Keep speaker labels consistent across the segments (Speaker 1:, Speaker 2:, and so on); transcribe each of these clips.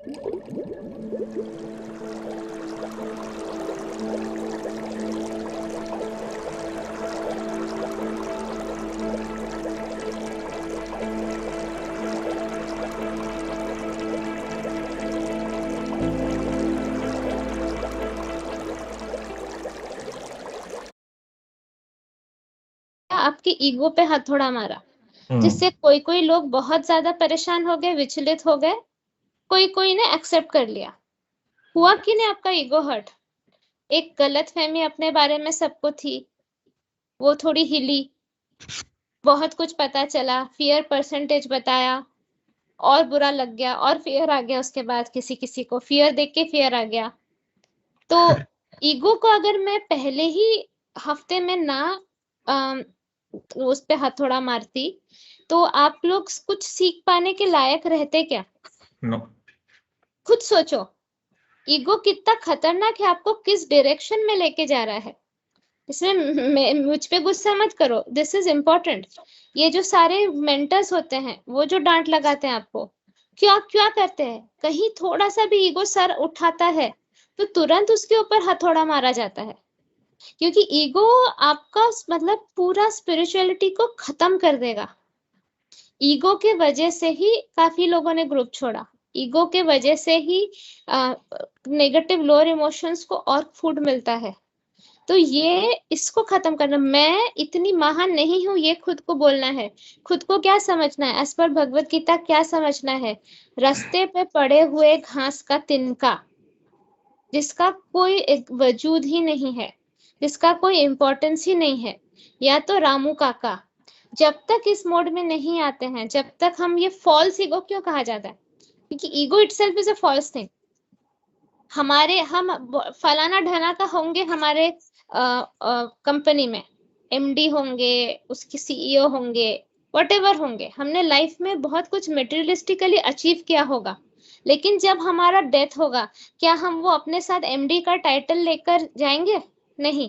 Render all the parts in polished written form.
Speaker 1: आपकी ईगो पे हथौड़ा मारा, जिससे कोई कोई लोग बहुत ज्यादा परेशान हो गए, विचलित हो गए, कोई कोई ने एक्सेप्ट कर लिया। हुआ कि नहीं आपका ईगो हर्ट? एक गलतफहमी अपने बारे में सबको थी, वो थोड़ी हिली, बहुत कुछ पता चला, फियर परसेंटेज बताया, और बुरा लग गया, और फियर आ गया, उसके बाद किसी किसी को फियर देख के फियर आ गया। तो ईगो को अगर मैं पहले ही हफ्ते में ना उस पे हथौड़ा मारती, तो आप लोग कुछ सीख पाने के लायक रहते क्या?
Speaker 2: नो।
Speaker 1: खुद सोचो, ईगो कितना खतरनाक है, आपको किस डायरेक्शन में लेके जा रहा है। इसमें मुझ पे गुस्सा मत करो, दिस इज इम्पोर्टेंट। ये जो सारे मेंटर्स होते हैं, वो जो डांट लगाते हैं आपको, क्या क्या करते हैं, कहीं थोड़ा सा भी ईगो सर उठाता है तो तुरंत उसके ऊपर हथौड़ा मारा जाता है, क्योंकि ईगो आपका मतलब पूरा स्पिरिचुअलिटी को खत्म कर देगा। ईगो के वजह से ही काफी लोगों ने ग्रुप छोड़ा, ईगो के वजह से ही नेगेटिव लोअर इमोशंस को और फूड मिलता है। तो ये इसको खत्म करना, मैं इतनी महान नहीं हूं ये खुद को बोलना है। खुद को क्या समझना है, एज पर भगवत गीता क्या समझना है? रास्ते पे पड़े हुए घास का तिनका, जिसका कोई एक वजूद ही नहीं है, जिसका कोई इम्पोर्टेंस ही नहीं है, या तो रामू काका। जब तक इस मोड में नहीं आते हैं, जब तक हम ये फॉल्स ईगो क्यों कहा जाता है, क्योंकि ego itself is a false thing. हमारे हम फलाना ढना का होंगे, हमारे कंपनी में एमडी होंगे, उसके सीईओ होंगे, व्हाटएवर होंगे, हमने लाइफ में बहुत कुछ मटेरियलिस्टिकली अचीव किया होगा, लेकिन जब हमारा डेथ होगा, क्या हम वो अपने साथ एमडी का टाइटल लेकर जाएंगे? नहीं।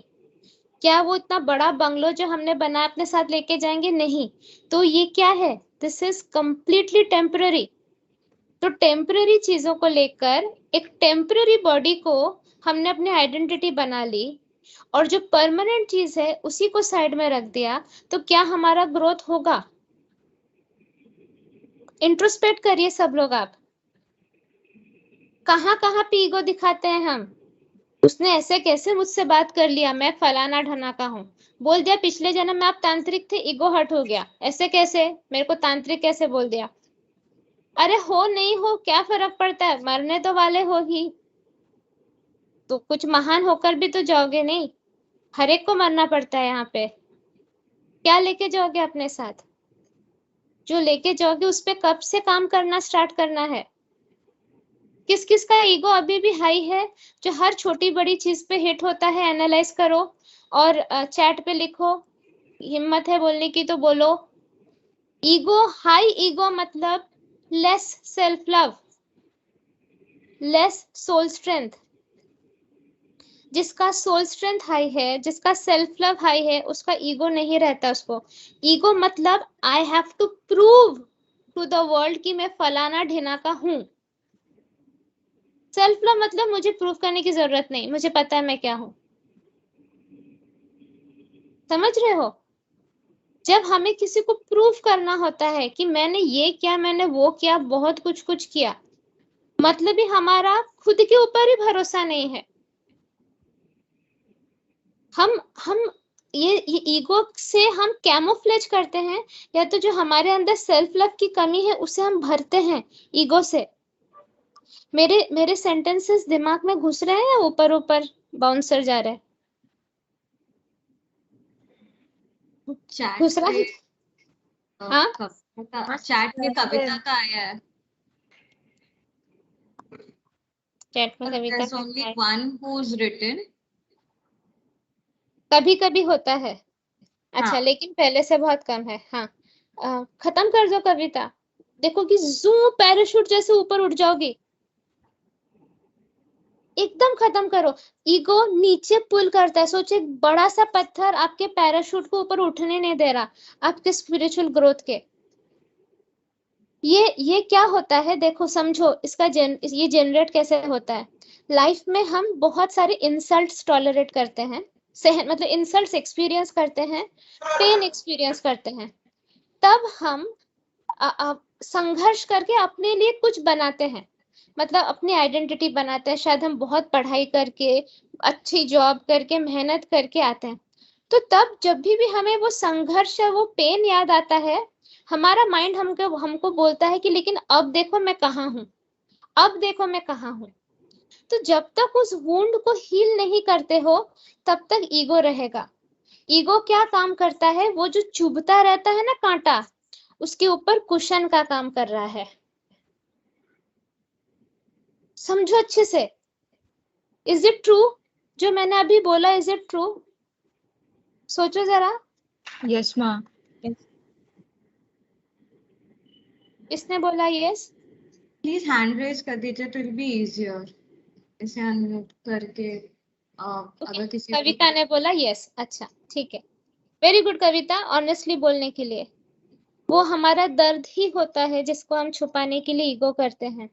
Speaker 1: क्या वो इतना बड़ा बंगलो जो हमने बनाया अपने साथ लेके जाएंगे? नहीं। तो ये क्या है, दिस इज कंप्लीटली टेम्पररी। तो टेम्पररी चीजों को लेकर एक टेम्पररी बॉडी को हमने अपनी आइडेंटिटी बना ली, और जो परमानेंट चीज है उसी को साइड में रख दिया, तो क्या हमारा ग्रोथ होगा? इंट्रोस्पेक्ट करिए सब लोग आप, कहाँ कहाँ पे ईगो दिखाते हैं हम। उसने ऐसे कैसे मुझसे बात कर लिया, मैं फलाना ढना का हूँ, बोल दिया पिछले जन्म में आप तांत्रिक थे, ईगो हर्ट हो गया, ऐसे कैसे मेरे को तांत्रिक कैसे बोल दिया? अरे हो नहीं हो क्या फर्क पड़ता है, मरने तो वाले हो ही, तो कुछ महान होकर भी तो जाओगे नहीं। हर एक को मरना पड़ता है यहाँ पे। क्या लेके जाओगे अपने साथ? जो लेके जाओगे उस पे कब से काम करना स्टार्ट करना है? किस किस का ईगो अभी भी हाई है, जो हर छोटी बड़ी चीज पे हिट होता है? एनालाइज करो और चैट पे लिखो, हिम्मत है बोलने की तो बोलो। ईगो हाई, ईगो मतलब less self love, less soul strength. जिसका सोल स्ट्रेंथ हाई है, जिसका सेल्फ लव हाई है, उसका ईगो नहीं रहता उसको। ईगो मतलब I have to prove to the world कि मैं फलाना ढिना का हूं। सेल्फ लव मतलब मुझे प्रूव करने की जरूरत नहीं, मुझे पता है मैं क्या हूं। समझ रहे हो? जब हमें किसी को प्रूव करना होता है कि मैंने ये किया, मैंने वो किया, बहुत कुछ कुछ किया, मतलब ही हमारा खुद के ऊपर ही भरोसा नहीं है। हम ये ईगो से हम कैमोफ्लेज करते हैं, या तो जो हमारे अंदर सेल्फ लव की कमी है उसे हम भरते हैं ईगो से। मेरे मेरे सेंटेंसेस दिमाग में घुस रहे हैं या ऊपर ऊपर बाउंसर जा रहे हैं?
Speaker 3: चैट
Speaker 1: घुस रहा
Speaker 3: पे
Speaker 1: है? हाँ,
Speaker 3: चैट में कविता का आया है।
Speaker 1: चैट में कविता
Speaker 3: There's only one who's written.
Speaker 1: कभी कभी होता है। अच्छा,
Speaker 3: हाँ।
Speaker 1: लेकिन पहले से बहुत कम है। हाँ, खत्म कर दो कविता, देखो कि जू पैराशूट जैसे ऊपर उठ जाओगी। एकदम खत्म करो। ईगो नीचे पुल करता है, सोचे एक बड़ा सा पत्थर आपके पैराशूट को ऊपर उठने नहीं दे रहा, आपके स्पिरिचुअल ग्रोथ के। ये क्या होता है, देखो समझो इसका ये जनरेट कैसे होता है। लाइफ में हम बहुत सारे इंसल्ट्स टॉलरेट करते हैं, सहन मतलब इंसल्ट्स एक्सपीरियंस करते हैं, पेन एक्सपीरियंस करते हैं, तब हम संघर्ष करके अपने लिए कुछ बनाते हैं, मतलब अपनी आइडेंटिटी बनाते हैं। शायद हम बहुत पढ़ाई करके, अच्छी जॉब करके, मेहनत करके आते हैं। तो तब जब भी हमें वो संघर्ष है, वो पेन याद आता है, हमारा माइंड हमको बोलता है कि लेकिन अब देखो मैं कहाँ हूँ, अब देखो मैं कहाँ हूँ। तो जब तक उस वुंड को हील नहीं करते हो, तब तक ईगो रहेगा। ईगो क्या काम करता है, वो जो चुभता रहता है ना कांटा, उसके ऊपर कुशन का काम कर रहा है। समझो अच्छे से। इज इट ट्रू जो मैंने अभी बोला? Is it true? सोचो जरा।
Speaker 2: यस माँ।
Speaker 1: इसने बोला यस।
Speaker 3: प्लीज हैंड रेज कर दीजिए तो इट बी इजियर, इसे अनम्यूट करके अगर किसी को
Speaker 1: कविता ने बोला यस। अच्छा ठीक है, वेरी गुड कविता, ऑनेस्टली बोलने के लिए। वो हमारा दर्द ही होता है जिसको हम छुपाने के लिए ईगो करते हैं।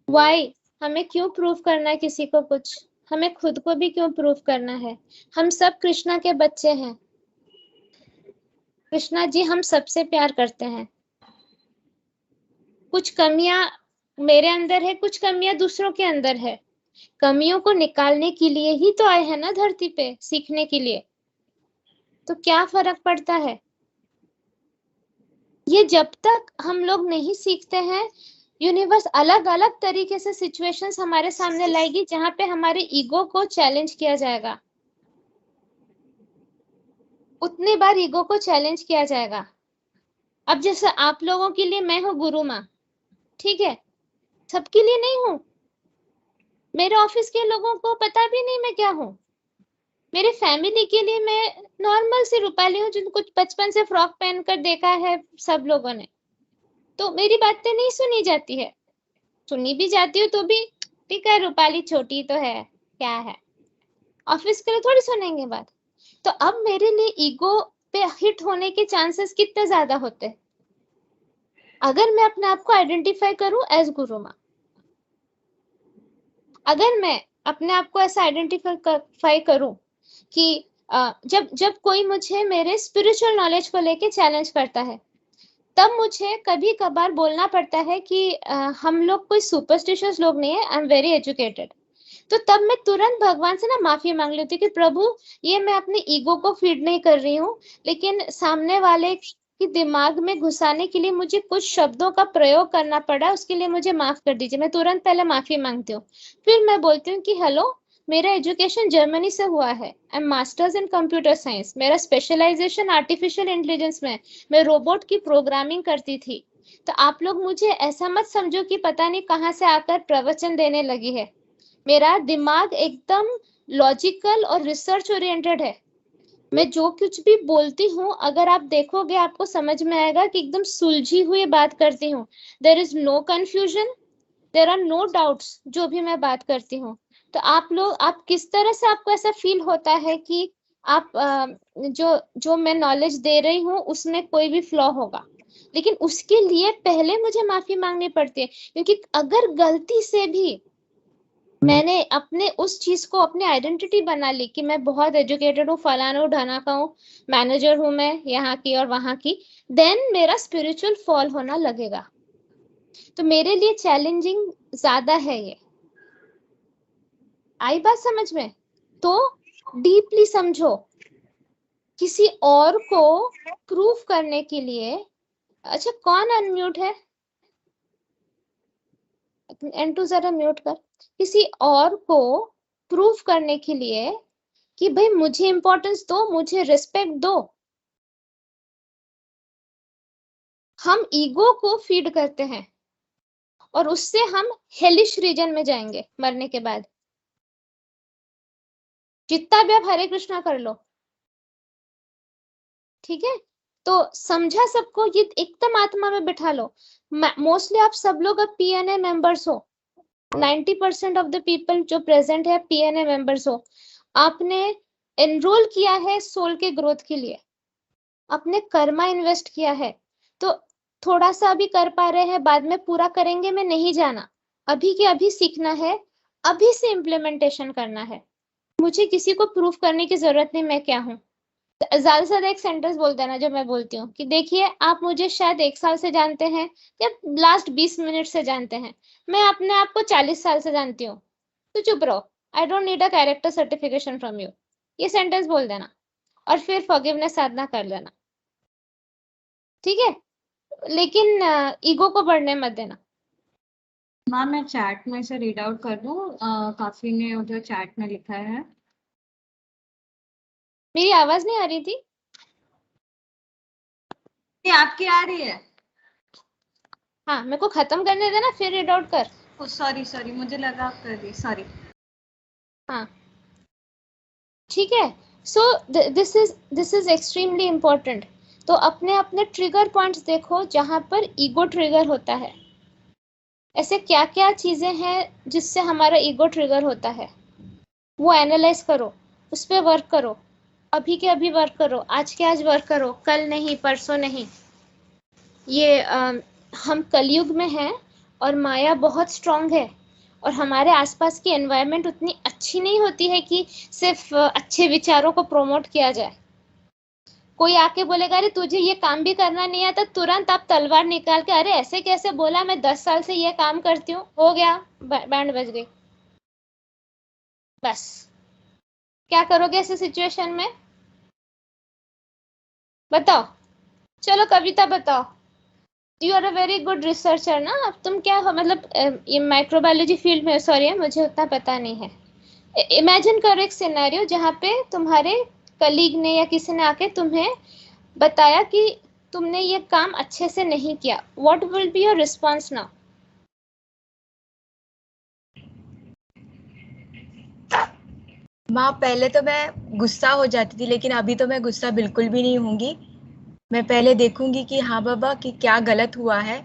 Speaker 1: वाई? हमें क्यों प्रूव करना है किसी को कुछ? हमें खुद को भी क्यों प्रूव करना है? हम सब कृष्णा के बच्चे हैं। कृष्णा जी हम सबसे प्यार करते हैं। कुछ कमियां मेरे अंदर है, कुछ कमियां दूसरों के अंदर है। कमियों को निकालने के लिए ही तो आए हैं ना धरती पे, सीखने के लिए। तो क्या फर्क पड़ता है? ये जब तक हम लोग नहीं सीखते हैं, यूनिवर्स अलग अलग तरीके से सिचुएशंस हमारे सामने लाएगी जहां पे हमारे ईगो को चैलेंज किया जाएगा। उतनी बार ईगो को चैलेंज किया जाएगा। अब जैसे आप लोगों के लिए मैं हूँ गुरु माँ, ठीक है, सबके लिए नहीं हूँ। मेरे ऑफिस के लोगों को पता भी नहीं मैं क्या हूँ। मेरे फैमिली के लिए मैं नॉर्मल सी रूपाली हूँ, जिनको बचपन से फ्रॉक पहनकर देखा है सब लोगों ने। तो मेरी बातें नहीं सुनी जाती है, सुनी भी जाती हो तो भी ठीक है, रूपाली छोटी तो है, क्या है, ऑफिस के लिए थोड़ी सुनेंगे बात। तो अब मेरे लिए ईगो पे हिट होने के चांसेस कितने ज्यादा होते हैं अगर मैं अपने आप को आइडेंटिफाई करूं एज गुरु माँ। अगर मैं अपने आप को ऐसा आइडेंटिफाई करूं कि जब जब कोई मुझे मेरे स्पिरिचुअल नॉलेज को लेके चैलेंज करता है, तब मुझे कभी कभार बोलना पड़ता है कि हम लोग कोई सुपरस्टिशियस लोग नहीं है, आई एम वेरी एजुकेटेड। तो तब मैं तुरंत भगवान से ना माफी मांग लेती हूँ कि प्रभु, ये मैं अपने ईगो को फीड नहीं कर रही हूँ, लेकिन सामने वाले की दिमाग में घुसाने के लिए मुझे कुछ शब्दों का प्रयोग करना पड़ा, उसके लिए मुझे माफ कर दीजिए। मैं तुरंत पहले माफी मांगती हूँ, फिर मैं बोलती हूँ कि हेलो, मेरा एजुकेशन जर्मनी से हुआ है, I M masters in computer science, मेरा स्पेशलाइजेशन आर्टिफिशियल इंटेलिजेंस में, मैं रोबोट की प्रोग्रामिंग करती थी। तो आप लोग मुझे ऐसा मत समझो कि पता नहीं कहाँ से आकर प्रवचन देने लगी है। मेरा दिमाग एकदम लॉजिकल और रिसर्च ओरिएंटेड है। मैं जो कुछ भी बोलती हूँ, अगर आप देखोगे आपको समझ में आएगा कि एकदम सुलझी हुई बात करती हूँ। There is no confusion, there are no doubts जो भी मैं बात करती हूँ। तो आप लोग, आप किस तरह से आपको ऐसा फील होता है कि आप जो जो मैं नॉलेज दे रही हूँ उसमें कोई भी फ्लॉ होगा? लेकिन उसके लिए पहले मुझे माफी मांगनी पड़ती है, क्योंकि अगर गलती से भी मैंने अपने उस चीज को अपनी आइडेंटिटी बना ली कि मैं बहुत एजुकेटेड हूँ, फलाना हूँ, ढाना का हूँ, मैनेजर हूँ मैं यहाँ की और वहां की, देन मेरा स्पिरिचुअल फॉल होना लगेगा। तो मेरे लिए चैलेंजिंग ज्यादा है ये। आई बात समझ में? तो डीपली समझो, किसी और को प्रूफ करने के लिए। अच्छा कौन अनम्यूट है? N2 जरा म्यूट कर। किसी और को प्रूफ करने के लिए कि भाई मुझे इंपॉर्टेंस दो, मुझे रिस्पेक्ट दो, हम ईगो को फीड करते हैं और उससे हम हेलिश रीजन में जाएंगे मरने के बाद। जितना भी आप हरे कृष्णा कर लो, ठीक है? तो समझा सबको, ये एकदम आत्मा में बिठा लो। मोस्टली आप सब लोग अब पीएनए मेंबर्स हो, 90% ऑफ द पीपल जो प्रेजेंट है पीएनए मेंबर्स हो। आपने एनरोल किया है सोल के ग्रोथ के लिए, अपने कर्मा इन्वेस्ट किया है। तो थोड़ा सा अभी कर पा रहे हैं, बाद में पूरा करेंगे में नहीं जाना। अभी के अभी सीखना है, अभी से इम्प्लीमेंटेशन करना है। मुझे किसी को प्रूफ करने की जरूरत नहीं मैं क्या हूँ। ज्यादा से ज्यादा एक सेंटेंस बोल देना जो मैं बोलती हूँ कि देखिए आप मुझे शायद 1 साल से जानते हैं या लास्ट 20 मिनट से जानते हैं, मैं अपने आप को 40 साल से जानती हूँ, तो चुप रहो। I don't need a character certification from you. ये सेंटेंस बोल देना और फिर फॉरगिवनेस साधना कर लेना, ठीक है? लेकिन ईगो को बढ़ने मत देना।
Speaker 3: मैम मैं चैट में से रीड आउट कर दूं? काफी ने उधर चैट में लिखा है।
Speaker 1: मेरी आवाज नहीं आ रही थी?
Speaker 3: ये आपकी आ रही है?
Speaker 1: हाँ, मेरे को खत्म करने देना फिर रीड आउट कर।
Speaker 3: ओ सॉरी सॉरी, मुझे लगा आप कर दी, सॉरी।
Speaker 1: हाँ ठीक है। So this is extremely important. तो अपने अपने ट्रिगर पॉइंट्स देखो जहां पर ईगो ट्रिगर होता है। ऐसे क्या क्या चीजें हैं जिससे हमारा ईगो ट्रिगर होता है, वो एनालाइज करो, उस पर वर्क करो। अभी के अभी वर्क करो, आज के आज वर्क करो, कल नहीं, परसों नहीं। ये हम कलयुग में हैं और माया बहुत स्ट्रांग है और हमारे आसपास की एनवायरनमेंट उतनी अच्छी नहीं होती है कि सिर्फ अच्छे विचारों को प्रमोट किया जाए। कोई आके बोलेगा अरे तुझे ये काम भी करना नहीं आता, तुरंत आप तलवार निकाल के अरे ऐसे कैसे बोला, मैं 10 साल से ये काम करती हूँ, हो गया, बैंड बज गई। बस क्या करोगे ऐसे सिचुएशन में? बताओ, चलो कविता बताओ। You are a very good researcher ना, अब तुम क्या हो, मतलब ये माइक्रोबायोलॉजी फील्ड में, सॉरी मुझे उतना पता नहीं है। इमेजिन करो एक सिनेरियो जहाँ पे तुम्हारे कलीग ने या किसी ने आके तुम्हें बताया कि तुमने ये काम अच्छे से नहीं किया। What will be your response now?
Speaker 2: माँ पहले तो मैं गुस्सा हो जाती थी, लेकिन अभी तो मैं गुस्सा बिल्कुल भी नहीं होंगी। मैं पहले देखूंगी कि हाँ बाबा कि क्या गलत हुआ है।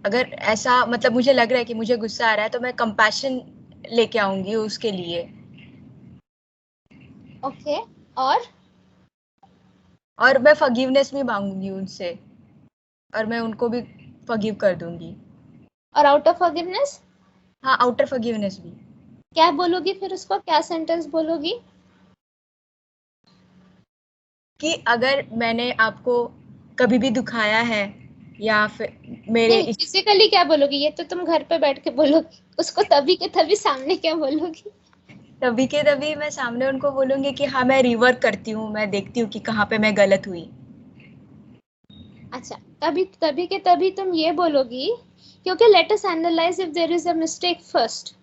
Speaker 2: अगर ऐसा मतलब मुझे लग रहा है कि मुझे गुस्सा आ रहा है तो मैं कंपैशन लेके आऊंगी उसके लिए।
Speaker 1: ओके,
Speaker 2: और मैं फॉरगिवनेस भी मांगूंगी उनसे और मैं उनको भी फॉरगिव कर दूंगी।
Speaker 1: और आउट ऑफ फॉरगिवनेस
Speaker 2: हाँ, आउटर फॉरगिवनेस भी।
Speaker 1: क्या बोलोगी फिर उसको, क्या सेंटेंस बोलोगी?
Speaker 2: कि अगर मैंने आपको कभी भी दुखाया है या फिर मेरे
Speaker 1: नहीं, फिजिकली क्या बोलोगी? ये तो तुम घर पे बैठ के बोलोगी, उसको तभी के तभी सामने क्या बोलोगी?
Speaker 2: तभी के तभी मैं सामने उनको बोलूंगी कि हाँ मैं रिवर्क करती हूँ, मैं देखती हूँ कि कहाँ पे मैं गलत हुई।
Speaker 1: अच्छा, तभी के तभी तुम ये बोलोगी क्योंकि let us analyse if there is a mistake first.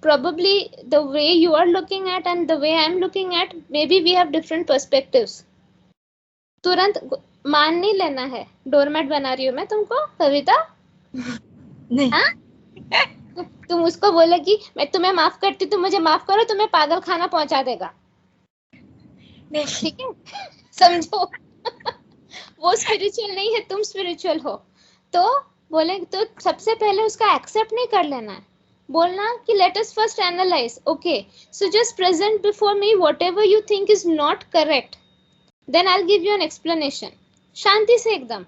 Speaker 1: Probably the way you are looking at and the way I am looking at, maybe we have different perspectives. तुरंत मान नहीं लेना है। डोरमैट बना रही हूँ मैं तुमको कविता?
Speaker 2: नहीं।
Speaker 1: हाँ? तुम उसको बोलेगी मैं तुम्हें माफ करती, तुम मुझे माफ करो, तुम्हें पागल खाना पहुंचा देगा,
Speaker 2: नहीं।
Speaker 1: ठीक है? समझो। वो स्पिरिचुअल नहीं है, तुम स्पिरिचुअल हो। तो बोले तो सबसे पहले उसका एक्सेप्ट नहीं कर लेना है, बोलना कि let us first analyse, okay so just present before me whatever you think is not correct, then I will give you an explanation, शांति से एकदम।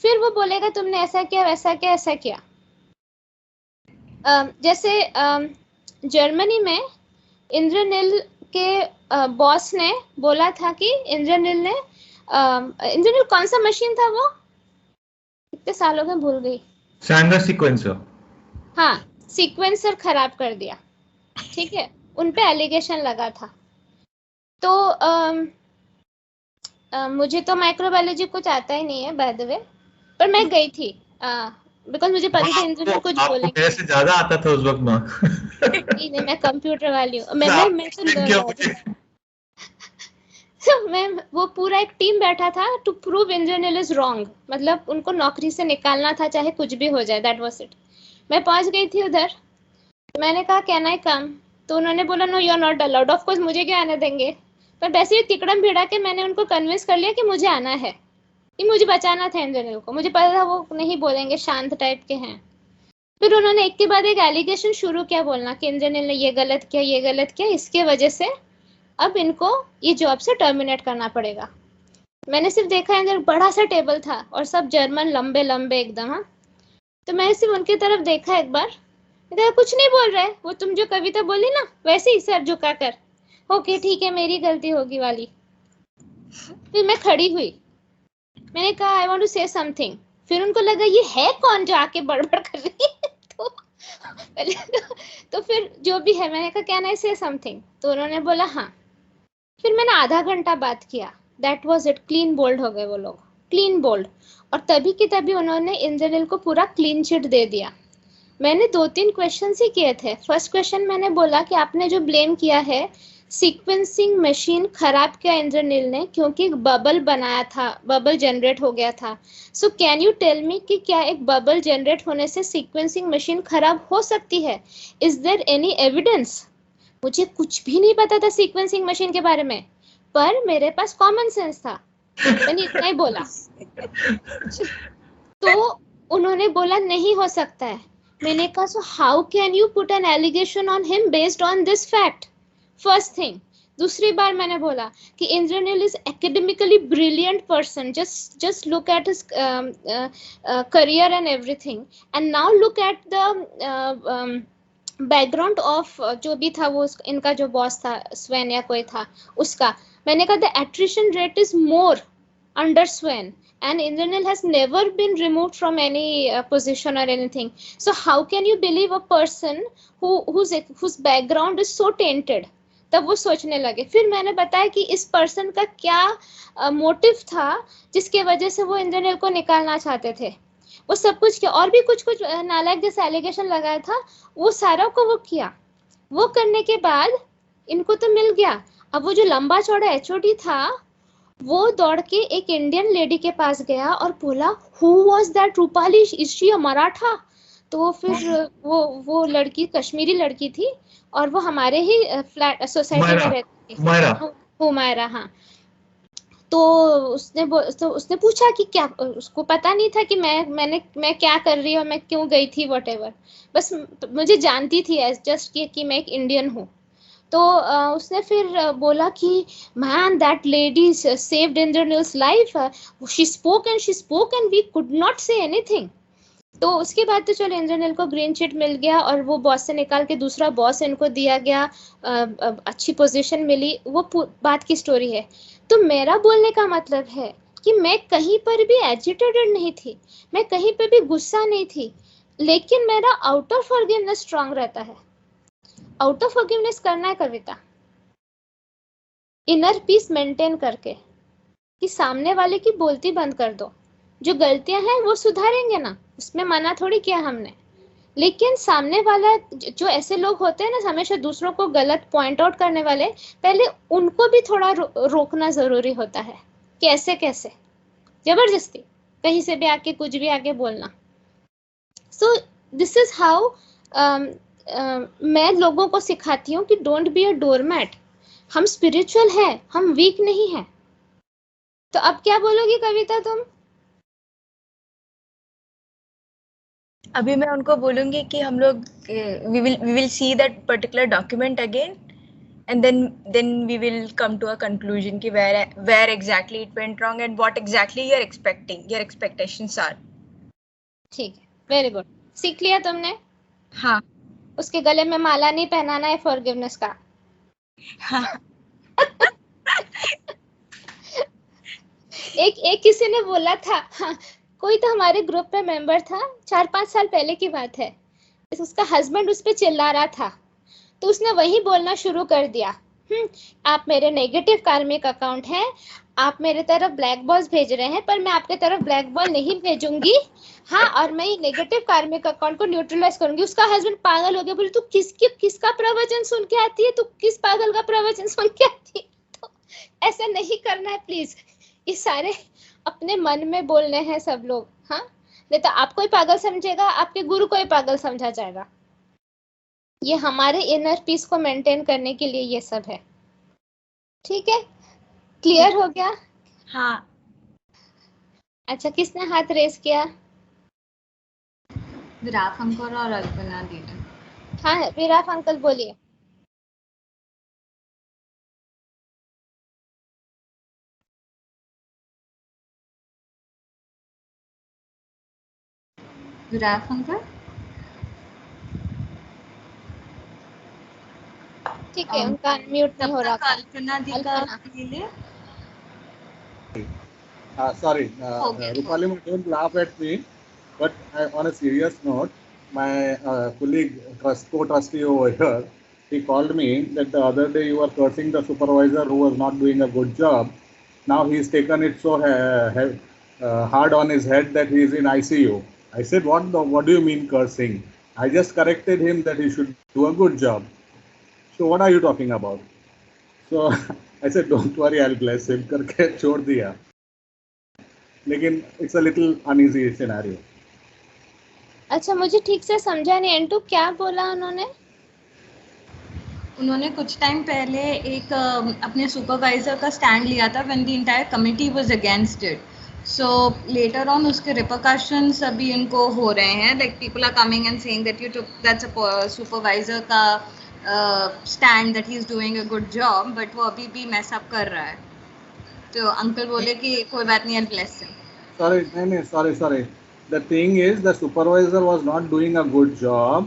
Speaker 1: फिर वो बोलेगा तुमने ऐसा किया, वैसा किया, ऐसा किया। जैसे जर्मनी में इंद्रनील के बॉस ने बोला था कि इंद्रनील कौन सा मशीन था वो, कितने सालों में भूल गई।
Speaker 4: Sander sequencer.
Speaker 1: हाँ, सीक्वेंसर खराब कर दिया, ठीक है? उनपे एलिगेशन लगा था। तो मुझे तो माइक्रोबायोलॉजी कुछ आता ही नहीं है बाय द वे, पर मैं गई थी बिकॉज मुझे पता था इंद्रनील कुछ
Speaker 4: आपको
Speaker 1: बोलेंगे।
Speaker 4: मेरे से ज्यादा आता था उस वक्त माँ।
Speaker 1: नहीं, मैं कंप्यूटर वाली हूँ। मैं वो पूरा एक टीम बैठा था to prove Indranil is wrong, मतलब उनको नौकरी से निकालना था चाहे कुछ भी हो जाए, दैट वाज इट। मैं पहुंच गई थी उधर, मैंने कहा कैन आई कम, तो उन्होंने बोला no you are not allowed. Of course मुझे क्या आने देंगे, पर वैसे ही तिकड़म भिड़ा के मैंने उनको कन्विंस कर लिया कि मुझे आना है, कि मुझे बचाना था इंद्रनील को। मुझे पता था वो नहीं बोलेंगे, शांत टाइप के हैं। फिर उन्होंने एक के बाद एक एलिगेशन शुरू किया बोलना कि इंद्रनील ने ये गलत किया, ये गलत किया, इसके वजह से अब इनको ये जॉब से टर्मिनेट करना पड़ेगा। मैंने सिर्फ देखा अंदर बड़ा सा टेबल था और सब जर्मन लंबे लंबे एकदम। हाँ, तो मैंने सिर्फ उनकी तरफ देखा एक बार, देखा कुछ नहीं बोल रहे। वो तुम जो कविता बोली ना वैसे ही सर झुका कर, ओके ठीक है मेरी गलती होगी वाली। फिर मैं खड़ी हुई, मैंने कहा I want to say something. फिर उनको लगा ये है कौन जो आके बड़बड़ कर रही है। तो फिर जो भी है, मैंने कहा कैन आई से समथिंग, तो उन्होंने बोला हाँ। फिर मैंने आधा घंटा बात किया, that was it. Clean bowled हो गए वो लोग, क्लीन बोल्ड। और तभी की तभी उन्होंने इंद्रनील को पूरा क्लीन चिट दे दिया। मैंने 2-3 क्वेश्चन ही किए थे। फर्स्ट क्वेश्चन मैंने बोला कि आपने जो ब्लेम किया है सीक्वेंसिंग मशीन खराब किया इंद्रनील ने, क्योंकि बबल बनाया था, बबल जनरेट हो गया था। So can you tell me कि क्या एक बबल जनरेट होने से सीक्वेंसिंग मशीन खराब हो सकती है? Is there any evidence? मुझे कुछ भी नहीं पता था सीक्वेंसिंग मशीन के बारे में, पर मेरे पास कॉमन सेंस था, मैंने इतना ही बोला। तो उन्होंने बोला नहीं हो सकता है। मैंने कहा so how can you put an allegation on him based on this fact? First thing. दूसरी बार मैंने बोला कि Indranil is academically brilliant person, just look at his career and everything, and now look at the background of जो भी था वो इनका जो बॉस था स्वेन या कोई था उसका। मैंने कहा the attrition rate is more under Sven and Indranil has never been removed from any position or anything. So how can you believe a person whose background is so tainted? तब वो सोचने लगे। फिर मैंने बताया कि इस पर्सन का क्या मोटिव था जिसके वजह से वो इंद्रनील को निकालना चाहते थे। वो सब कुछ किया, और भी कुछ कुछ नालायक जैसे एलिगेशन लगाया था, वो सारा को वो किया। वो करने के बाद इनको तो मिल गया। अब वो जो लंबा चौड़ा एचओडी था वो दौड़ के एक इंडियन लेडी के पास गया और बोला who was that Rupali, is she a Maratha? तो फिर वो लड़की कश्मीरी लड़की थी और वो हमारे ही फ्लैट सोसाइटी में रहती थी, हुमायरा। हाँ, तो उसने पूछा कि क्या, उसको पता नहीं था कि मैं क्या कर रही हूँ, मैं क्यों गई थी, व्हाटएवर। बस मुझे जानती थी एज जस्ट कि मैं एक इंडियन हूँ। तो उसने फिर बोला कि man that lady saved Indranil's life, she spoke and we could not say anything. तो उसके बाद तो चलो इंद्रनील को ग्रीन चिट मिल गया और वो बॉस से निकाल के दूसरा बॉस इनको दिया गया, अच्छी पोजीशन मिली, वो बात की स्टोरी है। तो मेरा बोलने का मतलब है कि मैं कहीं पर भी एजिटेटेड नहीं थी, मैं कहीं पर भी गुस्सा नहीं थी, लेकिन मेरा आउट ऑफ फॉरगिवनेस स्ट्रांग रहता है। आउट ऑफ फॉरगिवनेस करना है कविता, इनर पीस मेंटेन करके, कि सामने वाले की बोलती बंद कर दो। जो गलतियां हैं वो सुधारेंगे ना, उसमें मना थोड़ी किया हमने, लेकिन सामने वाला जो ऐसे लोग होते हैं ना हमेशा दूसरों को गलत पॉइंट आउट करने वाले, पहले उनको भी थोड़ा रोकना जरूरी होता है। कैसे कैसे जबरदस्ती कहीं से भी आके कुछ भी आके बोलना। सो दिस इज हाउ मैं लोगों को सिखाती हूँ कि डोंट बी अ डोरमैट। हम स्पिरिचुअल हैं, हम वीक नहीं हैं। तो अब क्या बोलोगी कविता तुम?
Speaker 2: अभी मैं उनको बोलूंगी कि हम लोग we will see that particular document again and then we will come to a conclusion कि where exactly it went wrong and what exactly you're expecting, your expectations are.
Speaker 1: ठीक है, वेरी गुड। सीख लिया तुमने?
Speaker 2: हाँ।
Speaker 1: उसके गले में माला नहीं पहनाना है फॉरगिवनेस का।
Speaker 2: हाँ।
Speaker 1: एक किसी ने बोला था, हाँ, कोई तो हमारे ग्रुप में मेंबर था, 4-5 साल पहले की बात है, उसका हस्बैंड उस पर चिल्ला रहा था, तो उसने वही बोलना शुरू कर दिया, आप मेरे नेगेटिव कार्मिक अकाउंट हैं, आप मेरे तरफ ब्लैक बॉल्स भेज रहे हैं, पर मैं आपके तरफ ब्लैक बॉल नहीं भेजूंगी। हाँ, और मैं नेगेटिव कार्मिक अकाउंट को न्यूट्रलाइज करूंगी। उसका हस्बैंड पागल हो गया, बोले तू किसका प्रवचन सुन के आती है, तू किस पागल का प्रवचन सुन के आती है? तो ऐसा नहीं करना है प्लीज। ये सारे अपने मन में बोलने हैं सब लोग। हाँ, नहीं तो आपको ही पागल समझेगा, आपके गुरु को ही पागल समझा जाएगा। ये हमारे इनर पीस को मेंटेन करने के लिए ये सब है। ठीक है, क्लियर हो गया?
Speaker 2: हाँ।
Speaker 1: अच्छा, किसने हाथ रेस किया?
Speaker 3: विराट अंकल और अल्पना दीदी।
Speaker 1: हाँ, विराट अंकल बोलिए।
Speaker 3: विराट अंकल
Speaker 1: ठीक है, उनका अनम्यूट नहीं हो रहा था।
Speaker 3: कल्पना दी का
Speaker 1: कल्पना।
Speaker 3: ले ले।
Speaker 5: Sorry,
Speaker 3: Okay.
Speaker 5: Rupali, don't laugh at me. But on a serious note, my colleague, co-trustee over here, he called me that the other day you were cursing the supervisor who was not doing a good job. Now he's taken it so hard on his head that he is in ICU. I said, what do you mean cursing? I just corrected him that he should do a good job. So what are you talking about? So I said, don't worry, I'll bless him. करके छोड़ दिया. लेकिन it's a little uneasy scenario.
Speaker 1: अच्छा, मुझे ठीक से समझा नहीं, एंटू क्या बोला उन्होंने?
Speaker 3: उन्होंने कुछ टाइम पहले एक अपने सुपरवाइजर का स्टैंड लिया था when the entire committee was against it. So later on उसके रिपरकशंस अभी इनको हो रहे हैं. Like people are coming and saying that you took that's a supervisor का stand that he is doing a good job, but वो अभी भी मैस अप कर रहा है. तो अंकल बोले कि कोई बात नहीं, आई bless him.
Speaker 5: Sorry. The thing is, the supervisor was not doing a good job.